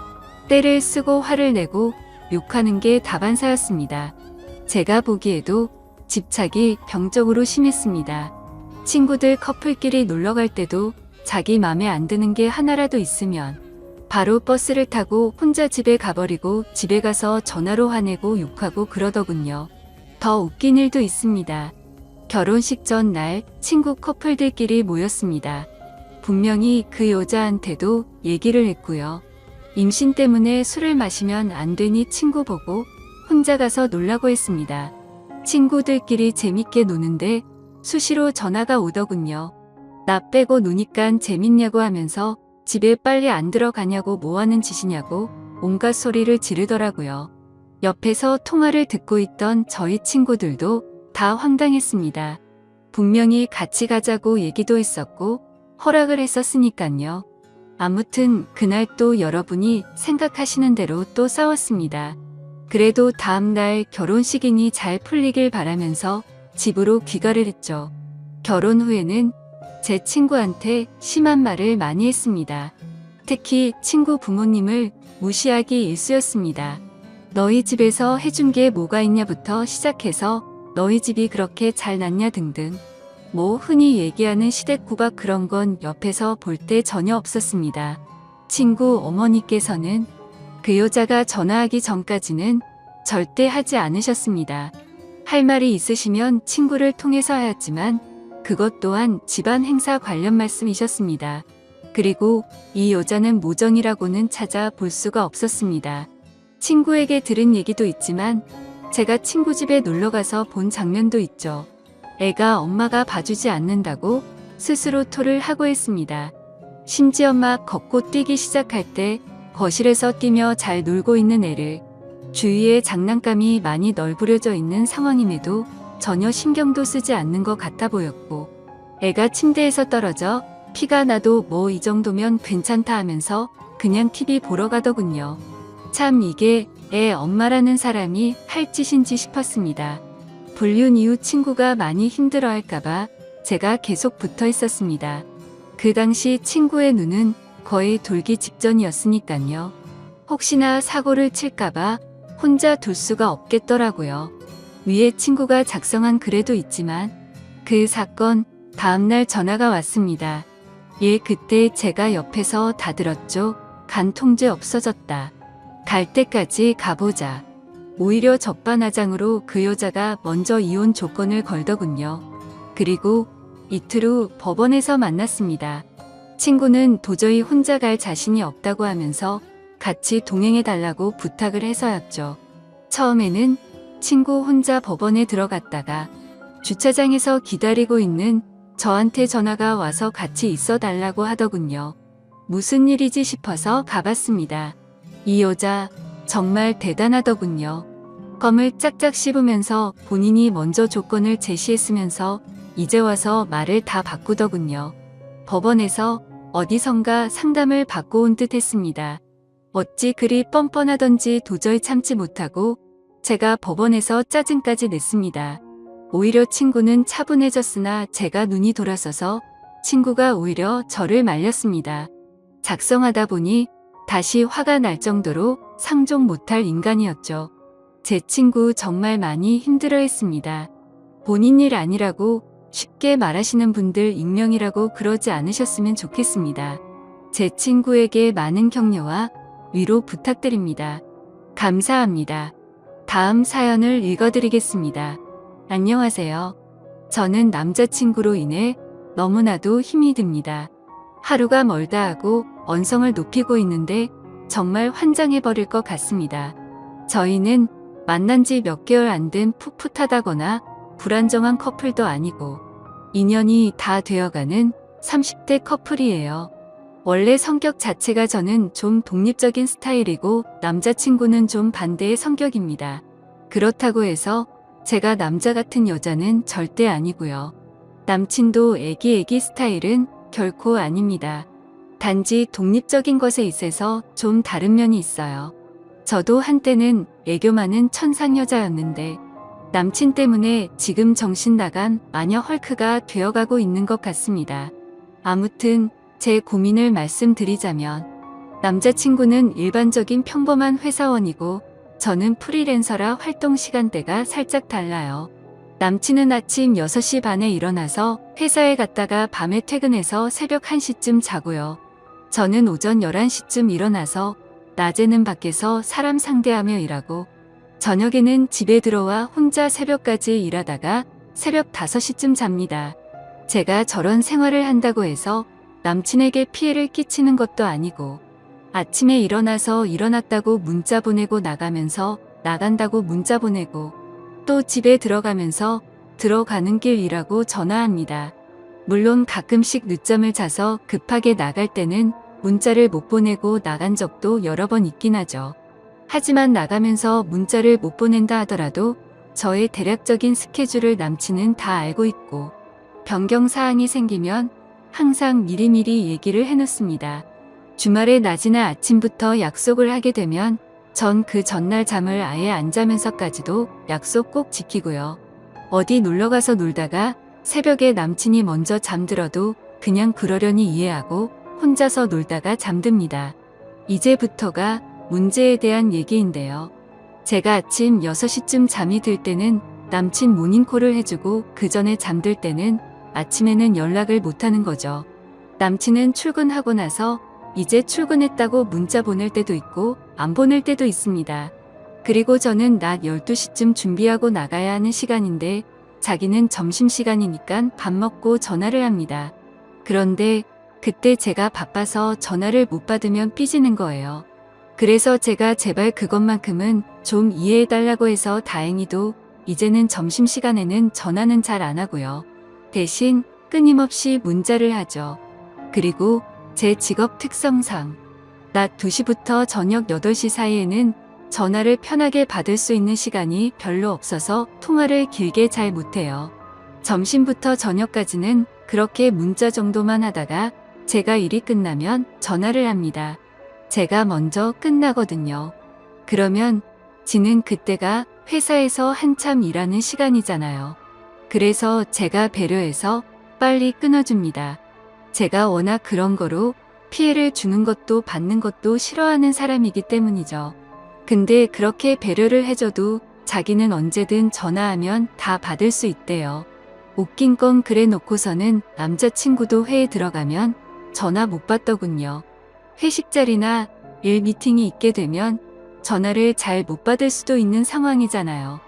때를 쓰고 화를 내고 욕하는 게 다반사였습니다. 제가 보기에도 집착이 병적으로 심했습니다. 친구들 커플끼리 놀러 갈 때도 자기 맘에 안 드는 게 하나라도 있으면 바로 버스를 타고 혼자 집에 가버리고 집에 가서 전화로 화내고 욕하고 그러더군요. 더 웃긴 일도 있습니다. 결혼식 전날 친구 커플들끼리 모였습니다. 분명히 그 여자한테도 얘기를 했고요. 임신 때문에 술을 마시면 안 되니 친구 보고 혼자 가서 놀라고 했습니다. 친구들끼리 재밌게 노는데 수시로 전화가 오더군요. 나 빼고 노니깐 재밌냐고 하면서 집에 빨리 안 들어가냐고 뭐하는 짓이냐고 온갖 소리를 지르더라고요. 옆에서 통화를 듣고 있던 저희 친구들도 다 황당했습니다. 분명히 같이 가자고 얘기도 했었고 허락을 했었으니깐요. 아무튼 그날 또 여러분이 생각하시는 대로 또 싸웠습니다. 그래도 다음날 결혼식이니 잘 풀리길 바라면서 집으로 귀가를 했죠. 결혼 후에는 제 친구한테 심한 말을 많이 했습니다. 특히 친구 부모님을 무시하기 일쑤였습니다. 너희 집에서 해준 게 뭐가 있냐부터 시작해서 너희 집이 그렇게 잘났냐 등등. 뭐 흔히 얘기하는 시댁구박 그런 건 옆에서 볼 때 전혀 없었습니다. 친구 어머니께서는 그 여자가 전화하기 전까지는 절대 하지 않으셨습니다. 할 말이 있으시면 친구를 통해서 하였지만 그것 또한 집안 행사 관련 말씀이셨습니다. 그리고 이 여자는 모정이라고는 찾아볼 수가 없었습니다. 친구에게 들은 얘기도 있지만 제가 친구 집에 놀러가서 본 장면도 있죠. 애가 엄마가 봐주지 않는다고 스스로 토를 하고 했습니다. 심지어 막 걷고 뛰기 시작할 때 거실에서 뛰며 잘 놀고 있는 애를 주위에 장난감이 많이 널브러져 있는 상황임에도 전혀 신경도 쓰지 않는 것 같아 보였고, 애가 침대에서 떨어져 피가 나도 뭐 이 정도면 괜찮다 하면서 그냥 TV 보러 가더군요. 참 이게 애 엄마라는 사람이 할 짓인지 싶었습니다. 불륜 이후 친구가 많이 힘들어할까봐 제가 계속 붙어 있었습니다. 그 당시 친구의 눈은 거의 돌기 직전이었으니깐요. 혹시나 사고를 칠까봐 혼자 둘 수가 없겠더라고요. 위에 친구가 작성한 글에도 있지만 그 사건 다음날 전화가 왔습니다. 예, 그때 제가 옆에서 다 들었죠. 간 통제 없어졌다. 갈 때까지 가보자. 오히려 적반하장으로 그 여자가 먼저 이혼 조건을 걸더군요. 그리고 이틀 후 법원에서 만났습니다. 친구는 도저히 혼자 갈 자신이 없다고 하면서 같이 동행해달라고 부탁을 해서였죠. 처음에는 친구 혼자 법원에 들어갔다가 주차장에서 기다리고 있는 저한테 전화가 와서 같이 있어 달라고 하더군요. 무슨 일이지 싶어서 가봤습니다. 이 여자 정말 대단하더군요. 껌을 짝짝 씹으면서 본인이 먼저 조건을 제시했으면서 이제 와서 말을 다 바꾸더군요. 법원에서 어디선가 상담을 받고 온 듯 했습니다. 어찌 그리 뻔뻔하던지 도저히 참지 못하고 제가 법원에서 짜증까지 냈습니다. 오히려 친구는 차분해졌으나 제가 눈이 돌아서서 친구가 오히려 저를 말렸습니다. 작성하다 보니 다시 화가 날 정도로 상종 못할 인간이었죠. 제 친구 정말 많이 힘들어했습니다. 본인 일 아니라고 쉽게 말하시는 분들 익명이라고 그러지 않으셨으면 좋겠습니다. 제 친구에게 많은 격려와 위로 부탁드립니다. 감사합니다. 다음 사연을 읽어드리겠습니다. 안녕하세요. 저는 남자친구로 인해 너무나도 힘이 듭니다. 하루가 멀다 하고 언성을 높이고 있는데 정말 환장해버릴 것 같습니다. 저희는 만난 지 몇 개월 안 된 풋풋하다거나 불안정한 커플도 아니고 인연이 다 되어가는 30대 커플이에요. 원래 성격 자체가 저는 좀 독립적인 스타일이고 남자친구는 좀 반대의 성격입니다. 그렇다고 해서 제가 남자 같은 여자는 절대 아니고요. 남친도 애기애기 스타일은 결코 아닙니다. 단지 독립적인 것에 있어서 좀 다른 면이 있어요. 저도 한때는 애교 많은 천상 여자였는데 남친 때문에 지금 정신 나간 마녀 헐크가 되어가고 있는 것 같습니다. 아무튼 제 고민을 말씀드리자면 남자친구는 일반적인 평범한 회사원이고 저는 프리랜서라 활동 시간대가 살짝 달라요. 남친은 아침 6시 반에 일어나서 회사에 갔다가 밤에 퇴근해서 새벽 1시쯤 자고요. 저는 오전 11시쯤 일어나서 낮에는 밖에서 사람 상대하며 일하고 저녁에는 집에 들어와 혼자 새벽까지 일하다가 새벽 5시쯤 잡니다. 제가 저런 생활을 한다고 해서 남친에게 피해를 끼치는 것도 아니고 아침에 일어나서 일어났다고 문자 보내고 나가면서 나간다고 문자 보내고 또 집에 들어가면서 들어가는 길 일하고 전화합니다. 물론 가끔씩 늦잠을 자서 급하게 나갈 때는 문자를 못 보내고 나간 적도 여러 번 있긴 하죠. 하지만 나가면서 문자를 못 보낸다 하더라도 저의 대략적인 스케줄을 남친은 다 알고 있고 변경사항이 생기면 항상 미리미리 얘기를 해놓습니다. 주말에 낮이나 아침부터 약속을 하게 되면 전 그 전날 잠을 아예 안 자면서까지도 약속 꼭 지키고요. 어디 놀러가서 놀다가 새벽에 남친이 먼저 잠들어도 그냥 그러려니 이해하고 혼자서 놀다가 잠듭니다. 이제부터가 문제에 대한 얘기인데요. 제가 아침 6시쯤 잠이 들 때는 남친 모닝콜을 해주고 그 전에 잠들 때는 아침에는 연락을 못하는 거죠. 남친은 출근하고 나서 이제 출근했다고 문자 보낼 때도 있고 안 보낼 때도 있습니다. 그리고 저는 낮 12시쯤 준비하고 나가야 하는 시간인데 자기는 점심시간이니까 밥 먹고 전화를 합니다. 그런데 그때 제가 바빠서 전화를 못 받으면 삐지는 거예요. 그래서 제가 제발 그것만큼은 좀 이해해달라고 해서 다행히도 이제는 점심시간에는 전화는 잘 안 하고요. 대신 끊임없이 문자를 하죠. 그리고 제 직업 특성상 낮 2시부터 저녁 8시 사이에는 전화를 편하게 받을 수 있는 시간이 별로 없어서 통화를 길게 잘 못해요. 점심부터 저녁까지는 그렇게 문자 정도만 하다가 제가 일이 끝나면 전화를 합니다. 제가 먼저 끝나거든요. 그러면 지는 그때가 회사에서 한참 일하는 시간이잖아요. 그래서 제가 배려해서 빨리 끊어줍니다. 제가 워낙 그런 거로 피해를 주는 것도 받는 것도 싫어하는 사람이기 때문이죠. 근데 그렇게 배려를 해줘도 자기는 언제든 전화하면 다 받을 수 있대요. 웃긴 건 그래 놓고서는 남자친구도 회에 들어가면 전화 못 받더군요. 회식 자리나 일 미팅이 있게 되면 전화를 잘 못 받을 수도 있는 상황이잖아요.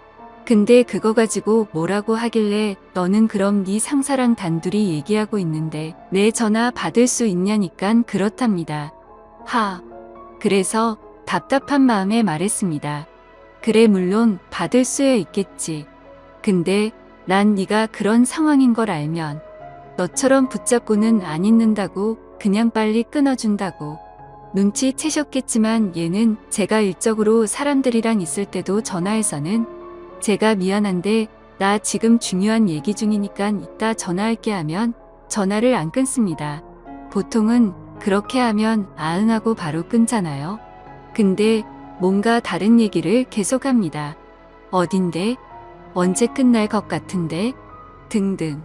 근데 그거 가지고 뭐라고 하길래 너는 그럼 네 상사랑 단둘이 얘기하고 있는데 내 전화 받을 수 있냐니깐 그렇답니다. 그래서 답답한 마음에 말했습니다. 그래 물론 받을 수야 있겠지. 근데 난 네가 그런 상황인 걸 알면 너처럼 붙잡고는 안 있는다고 그냥 빨리 끊어준다고. 눈치채셨겠지만 얘는 제가 일적으로 사람들이랑 있을 때도 전화해서는 제가 미안한데 나 지금 중요한 얘기 중이니까 이따 전화할게 하면 전화를 안 끊습니다. 보통은 그렇게 하면 아응하고 바로 끊잖아요. 근데 뭔가 다른 얘기를 계속합니다. 어딘데? 언제 끝날 것 같은데? 등등.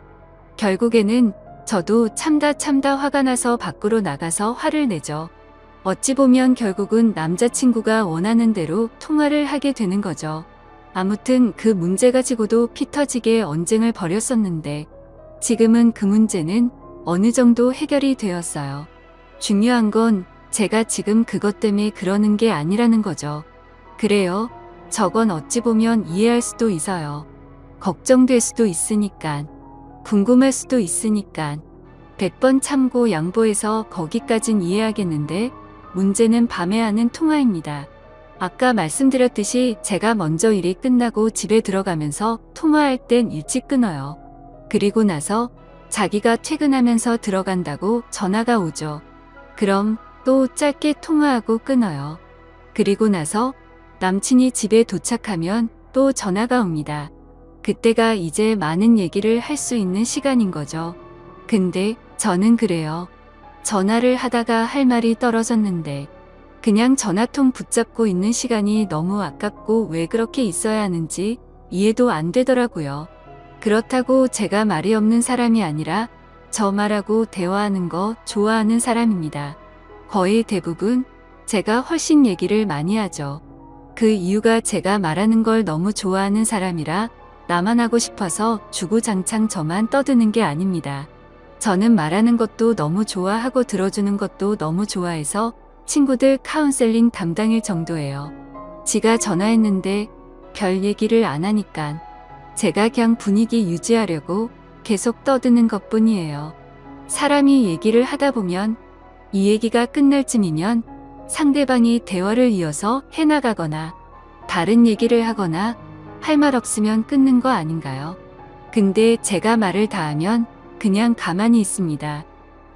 결국에는 저도 참다 화가 나서 밖으로 나가서 화를 내죠. 어찌 보면 결국은 남자친구가 원하는 대로 통화를 하게 되는 거죠. 아무튼 그 문제 가지고도 피 터지게 언쟁을 벌였었는데 지금은 그 문제는 어느 정도 해결이 되었어요. 중요한 건 제가 지금 그것 때문에 그러는 게 아니라는 거죠. 그래요. 저건 어찌 보면 이해할 수도 있어요. 걱정될 수도 있으니까. 궁금할 수도 있으니까. 100번 참고 양보해서 거기까진 이해하겠는데 문제는 밤에 하는 통화입니다. 아까 말씀드렸듯이 제가 먼저 일이 끝나고 집에 들어가면서 통화할 땐 일찍 끊어요. 그리고 나서 자기가 퇴근하면서 들어간다고 전화가 오죠. 그럼 또 짧게 통화하고 끊어요. 그리고 나서 남친이 집에 도착하면 또 전화가 옵니다. 그때가 이제 많은 얘기를 할 수 있는 시간인 거죠. 근데 저는 그래요. 전화를 하다가 할 말이 떨어졌는데 그냥 전화통 붙잡고 있는 시간이 너무 아깝고 왜 그렇게 있어야 하는지 이해도 안 되더라고요. 그렇다고 제가 말이 없는 사람이 아니라 저 말하고 대화하는 거 좋아하는 사람입니다. 거의 대부분 제가 훨씬 얘기를 많이 하죠. 그 이유가 제가 말하는 걸 너무 좋아하는 사람이라 나만 하고 싶어서 주구장창 저만 떠드는 게 아닙니다. 저는 말하는 것도 너무 좋아하고 들어주는 것도 너무 좋아해서 친구들 카운셀링 담당일 정도예요. 지가 전화했는데 별 얘기를 안 하니까 제가 그냥 분위기 유지하려고 계속 떠드는 것뿐이에요. 사람이 얘기를 하다 보면 이 얘기가 끝날 쯤이면 상대방이 대화를 이어서 해나가거나 다른 얘기를 하거나 할 말 없으면 끊는 거 아닌가요? 근데 제가 말을 다 하면 그냥 가만히 있습니다.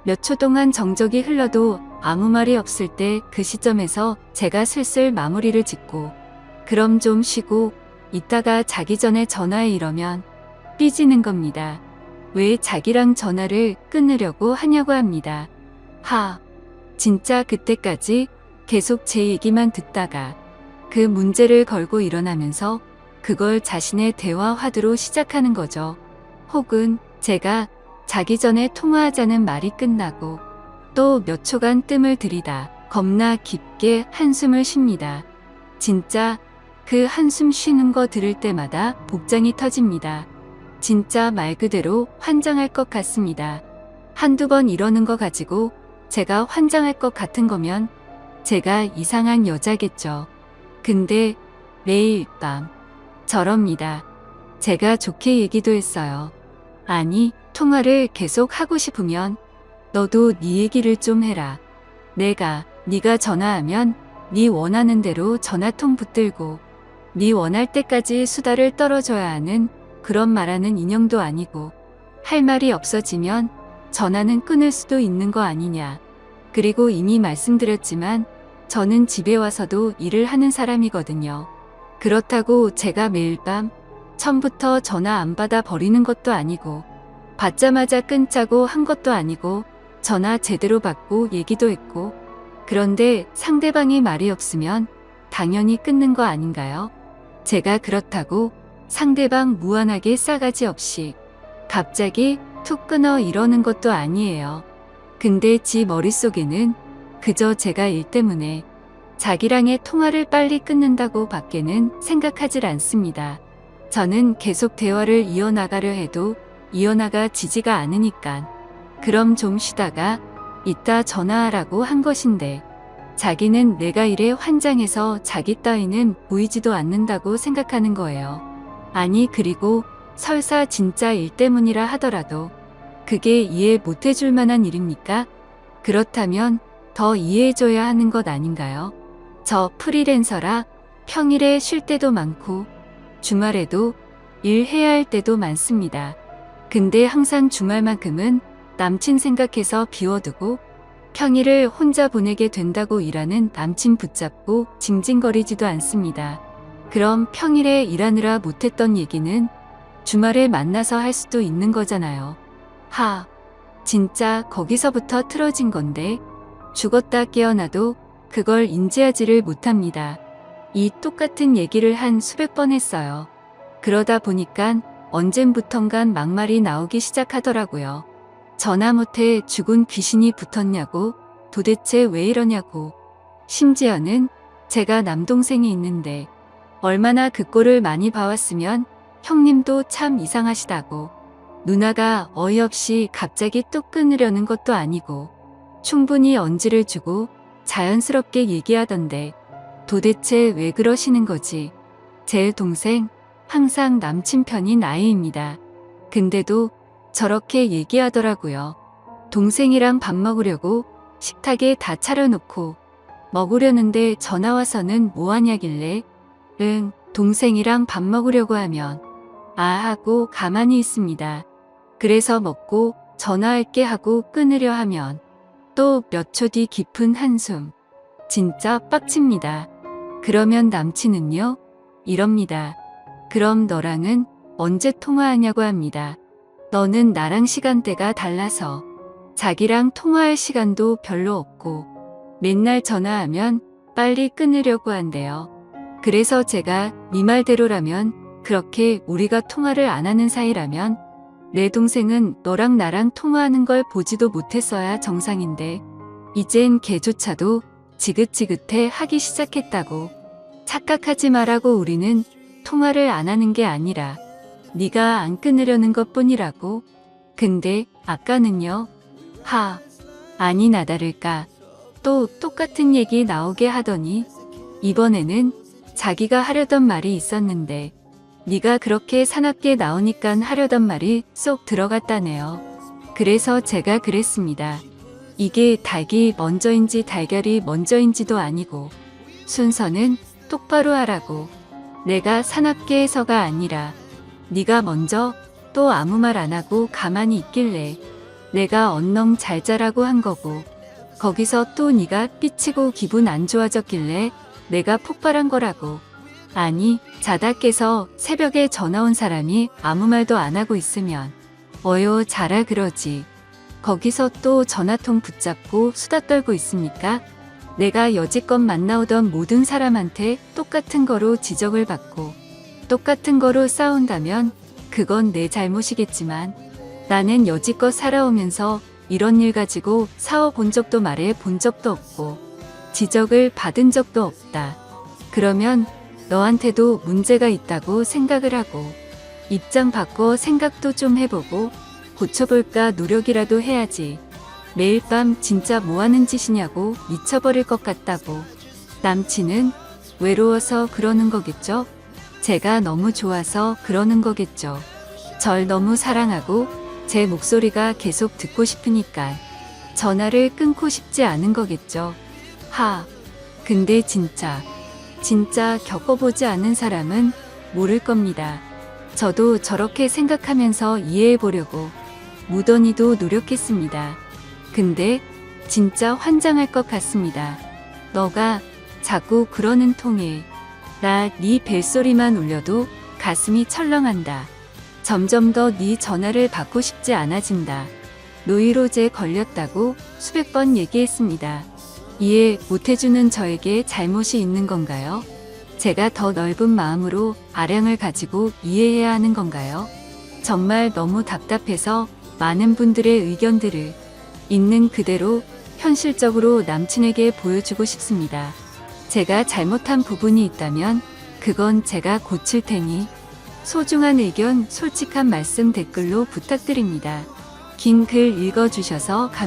몇 초 동안 정적이 흘러도 아무 말이 없을 때 그 시점에서 제가 슬슬 마무리를 짓고 그럼 좀 쉬고 이따가 자기 전에 전화해 이러면 삐지는 겁니다. 왜 자기랑 전화를 끊으려고 하냐고 합니다. 진짜 그때까지 계속 제 얘기만 듣다가 그 문제를 걸고 일어나면서 그걸 자신의 대화 화두로 시작하는 거죠. 혹은 제가 자기 전에 통화하자는 말이 끝나고 또 몇 초간 뜸을 들이다 겁나 깊게 한숨을 쉽니다. 진짜 그 한숨 쉬는 거 들을 때마다 복장이 터집니다. 진짜 말 그대로 환장할 것 같습니다. 한두 번 이러는 거 가지고 제가 환장할 것 같은 거면 제가 이상한 여자겠죠. 근데 매일 밤 저럽니다. 제가 좋게 얘기도 했어요. 아니, 통화를 계속 하고 싶으면 너도 네 얘기를 좀 해라. 네가 전화하면 네 원하는 대로 전화통 붙들고 네 원할 때까지 수다를 떨어줘야 하는 그런 말하는 인형도 아니고 할 말이 없어지면 전화는 끊을 수도 있는 거 아니냐. 그리고 이미 말씀드렸지만 저는 집에 와서도 일을 하는 사람이거든요. 그렇다고 제가 매일 밤 처음부터 전화 안 받아 버리는 것도 아니고 받자마자 끊자고 한 것도 아니고 전화 제대로 받고 얘기도 했고 그런데 상대방이 말이 없으면 당연히 끊는 거 아닌가요? 제가 그렇다고 상대방 무한하게 싸가지 없이 갑자기 툭 끊어 이러는 것도 아니에요. 근데 지 머릿속에는 그저 제가 일 때문에 자기랑의 통화를 빨리 끊는다고 밖에는 생각하질 않습니다. 저는 계속 대화를 이어나가려 해도 이어나가지지가 않으니까 그럼 좀 쉬다가 이따 전화하라고 한 것인데 자기는 내가 일에 환장해서 자기 따위는 보이지도 않는다고 생각하는 거예요. 아니, 그리고 설사 진짜 일 때문이라 하더라도 그게 이해 못 해줄 만한 일입니까? 그렇다면 더 이해해줘야 하는 것 아닌가요? 저 프리랜서라 평일에 쉴 때도 많고 주말에도 일해야 할 때도 많습니다. 근데 항상 주말만큼은 남친 생각해서 비워두고 평일을 혼자 보내게 된다고 일하는 남친 붙잡고 징징거리지도 않습니다. 그럼 평일에 일하느라 못했던 얘기는 주말에 만나서 할 수도 있는 거잖아요. 진짜 거기서부터 틀어진 건데 죽었다 깨어나도 그걸 인지하지를 못합니다. 이 똑같은 얘기를 한 수백 번 했어요. 그러다 보니까 언젠부턴간 막말이 나오기 시작하더라고요. 전화 못해 죽은 귀신이 붙었냐고, 도대체 왜 이러냐고. 심지어는 제가 남동생이 있는데 얼마나 그 꼴을 많이 봐왔으면 형님도 참 이상하시다고. 누나가 어이없이 갑자기 뚝 끊으려는 것도 아니고 충분히 언지를 주고 자연스럽게 얘기하던데 도대체 왜 그러시는 거지? 제 동생 항상 남친 편인 아이입니다. 근데도 저렇게 얘기하더라고요. 동생이랑 밥 먹으려고 식탁에 다 차려놓고 먹으려는데 전화 와서는 뭐 하냐길래 응, 동생이랑 밥 먹으려고 하면 하고 가만히 있습니다. 그래서 먹고 전화할게 하고 끊으려 하면 또 몇 초 뒤 깊은 한숨. 진짜 빡칩니다. 그러면 남친은요? 이럽니다. 그럼 너랑은 언제 통화하냐고 합니다. 너는 나랑 시간대가 달라서 자기랑 통화할 시간도 별로 없고 맨날 전화하면 빨리 끊으려고 한대요. 그래서 제가 네 말대로라면 그렇게 우리가 통화를 안 하는 사이라면 내 동생은 너랑 나랑 통화하는 걸 보지도 못했어야 정상인데 이젠 걔조차도 지긋지긋해 하기 시작했다고. 착각하지 말라고. 우리는 통화를 안 하는 게 아니라 네가 안 끊으려는 것뿐이라고. 근데 아까는요. 아니나 다를까 또 똑같은 얘기 나오게 하더니 이번에는 자기가 하려던 말이 있었는데 네가 그렇게 사납게 나오니깐 하려던 말이 쏙 들어갔다네요. 그래서 제가 그랬습니다. 이게 닭이 먼저인지 달걀이 먼저인지도 아니고 순서는 똑바로 하라고. 내가 사납게 해서가 아니라 네가 먼저 또 아무 말 안 하고 가만히 있길래 내가 언능 잘 자라고 한 거고 거기서 또 네가 삐치고 기분 안 좋아졌길래 내가 폭발한 거라고. 아니, 자다 깨서 새벽에 전화 온 사람이 아무 말도 안 하고 있으면 어여 자라 그러지. 거기서 또 전화통 붙잡고 수다 떨고 있습니까? 내가 여지껏 만나오던 모든 사람한테 똑같은 거로 지적을 받고 똑같은 거로 싸운다면 그건 내 잘못이겠지만 나는 여지껏 살아오면서 이런 일 가지고 싸워본 적도 말해 본 적도 없고 지적을 받은 적도 없다. 그러면 너한테도 문제가 있다고 생각을 하고 입장 바꿔 생각도 좀 해보고 고쳐볼까 노력이라도 해야지. 매일 밤 진짜 뭐하는 짓이냐고 미쳐버릴 것 같다고. 남친은 외로워서 그러는 거겠죠? 제가 너무 좋아서 그러는 거겠죠. 절 너무 사랑하고 제 목소리가 계속 듣고 싶으니까 전화를 끊고 싶지 않은 거겠죠. 근데 진짜 겪어보지 않은 사람은 모를 겁니다. 저도 저렇게 생각하면서 이해해보려고 무던히도 노력했습니다. 근데 진짜 환장할 것 같습니다. 너가 자꾸 그러는 통에 나 네 벨소리만 울려도 가슴이 철렁한다. 점점 더 네 전화를 받고 싶지 않아진다. 노이로제 걸렸다고 수백 번 얘기했습니다. 이해 못해주는 저에게 잘못이 있는 건가요? 제가 더 넓은 마음으로 아량을 가지고 이해해야 하는 건가요? 정말 너무 답답해서 많은 분들의 의견들을 있는 그대로 현실적으로 남친에게 보여주고 싶습니다. 제가 잘못한 부분이 있다면 그건 제가 고칠 테니 소중한 의견, 솔직한 말씀 댓글로 부탁드립니다. 긴 글 읽어주셔서 감사합니다.